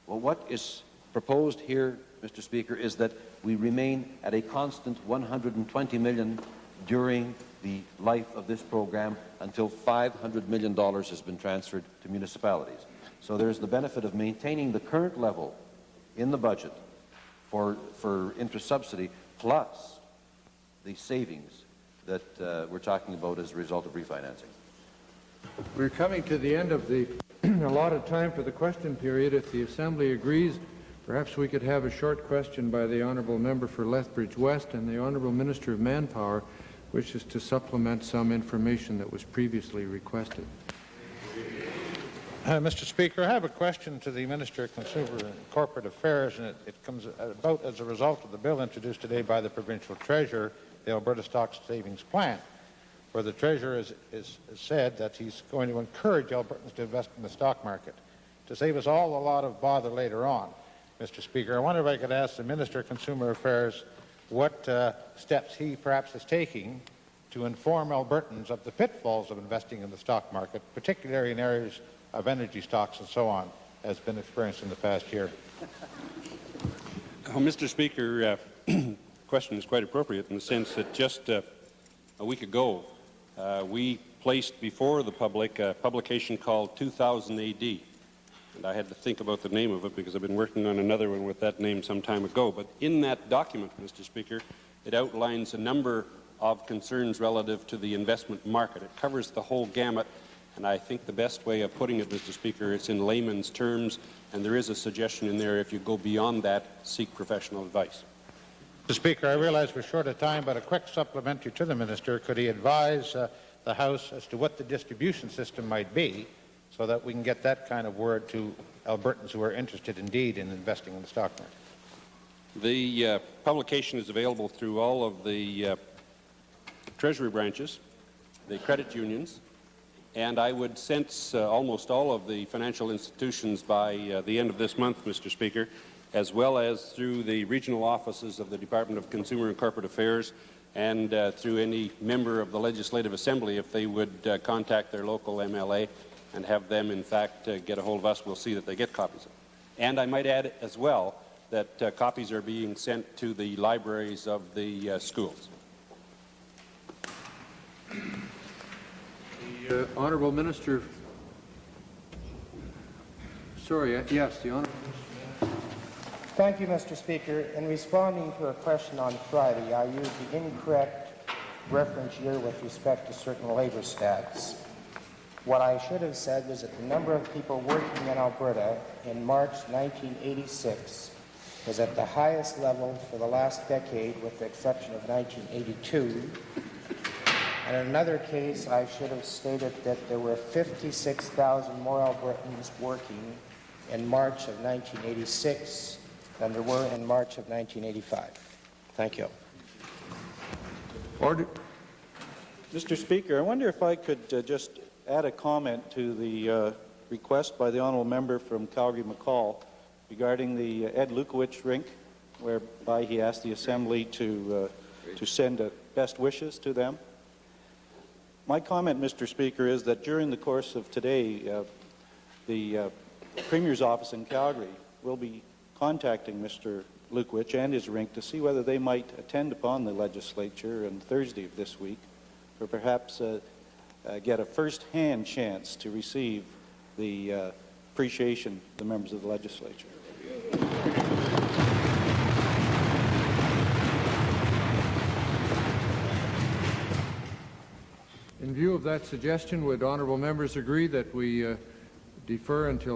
Speaker 19: Well, what is proposed here, Mr. Speaker, is that we remain at a constant $120 million during the life of this program until $500 million has been transferred to municipalities. So there's the benefit of maintaining the current level in the budget for interest subsidy, plus the savings that we're talking about as a result of refinancing.
Speaker 1: We're coming to the end of the allotted time for the question period. If the Assembly agrees, perhaps we could have a short question by the Honourable Member for Lethbridge West, and the Honourable Minister of Manpower wishes to supplement some information that was previously requested.
Speaker 22: Mr. Speaker, I have a question to the Minister of Consumer and Corporate Affairs, and it comes about as a result of the bill introduced today by the Provincial Treasurer, the Alberta Stock Savings Plan, where the Treasurer has said that he's going to encourage Albertans to invest in the stock market to save us all a lot of bother later on. Mr. Speaker, I wonder if I could ask the Minister of Consumer Affairs what steps he perhaps is taking to inform Albertans of the pitfalls of investing in the stock market, particularly in areas of energy stocks and so on, has been experienced in the past year.
Speaker 7: Mr. Speaker, the question is quite appropriate in the sense that just a week ago we placed before the public a publication called 2000 AD. And I had to think about the name of it because I've been working on another one with that name some time ago. But in that document, Mr. Speaker, it outlines a number of concerns relative to the investment market. It covers the whole gamut. And I think the best way of putting it, Mr. Speaker, it's in layman's terms, and there is a suggestion in there, if you go beyond that, seek professional advice.
Speaker 22: Mr. Speaker, I realize we're short of time, but a quick supplementary to the Minister. Could he advise the House as to what the distribution system might be so that we can get that kind of word to Albertans who are interested indeed in investing in the stock market?
Speaker 7: The publication is available through all of the Treasury branches, the credit unions, and I would sense almost all of the financial institutions by the end of this month, Mr. Speaker, as well as through the regional offices of the Department of Consumer and Corporate Affairs and through any member of the Legislative Assembly if they would contact their local MLA and have them, in fact, get a hold of us. We'll see that they get copies of it. And I might add as well that copies are being sent to the libraries of the schools.
Speaker 1: The Honourable Minister. Sorry, yes, the Honourable.
Speaker 17: Thank you, Mr. Speaker. In responding to a question on Friday, I used the incorrect reference year with respect to certain labor stats. What I should have said was that the number of people working in Alberta in March 1986 was at the highest level for the last decade, with the exception of 1982. And in another case, I should have stated that there were 56,000 more Albertans working in March of 1986 than there were in March of 1985. Thank you.
Speaker 1: Order.
Speaker 5: Mr. Speaker, I wonder if I could just add a comment to the request by the honourable member from Calgary-McCall regarding the Ed Lukowicz rink, whereby he asked the Assembly to send best wishes to them. My comment, Mr. Speaker, is that during the course of today, the Premier's office in Calgary will be contacting Mr. Lukowicz and his rink to see whether they might attend upon the legislature on Thursday of this week, or perhaps get a first-hand chance to receive the appreciation of the members of the legislature.
Speaker 1: In view of that suggestion, would honourable members agree that we defer until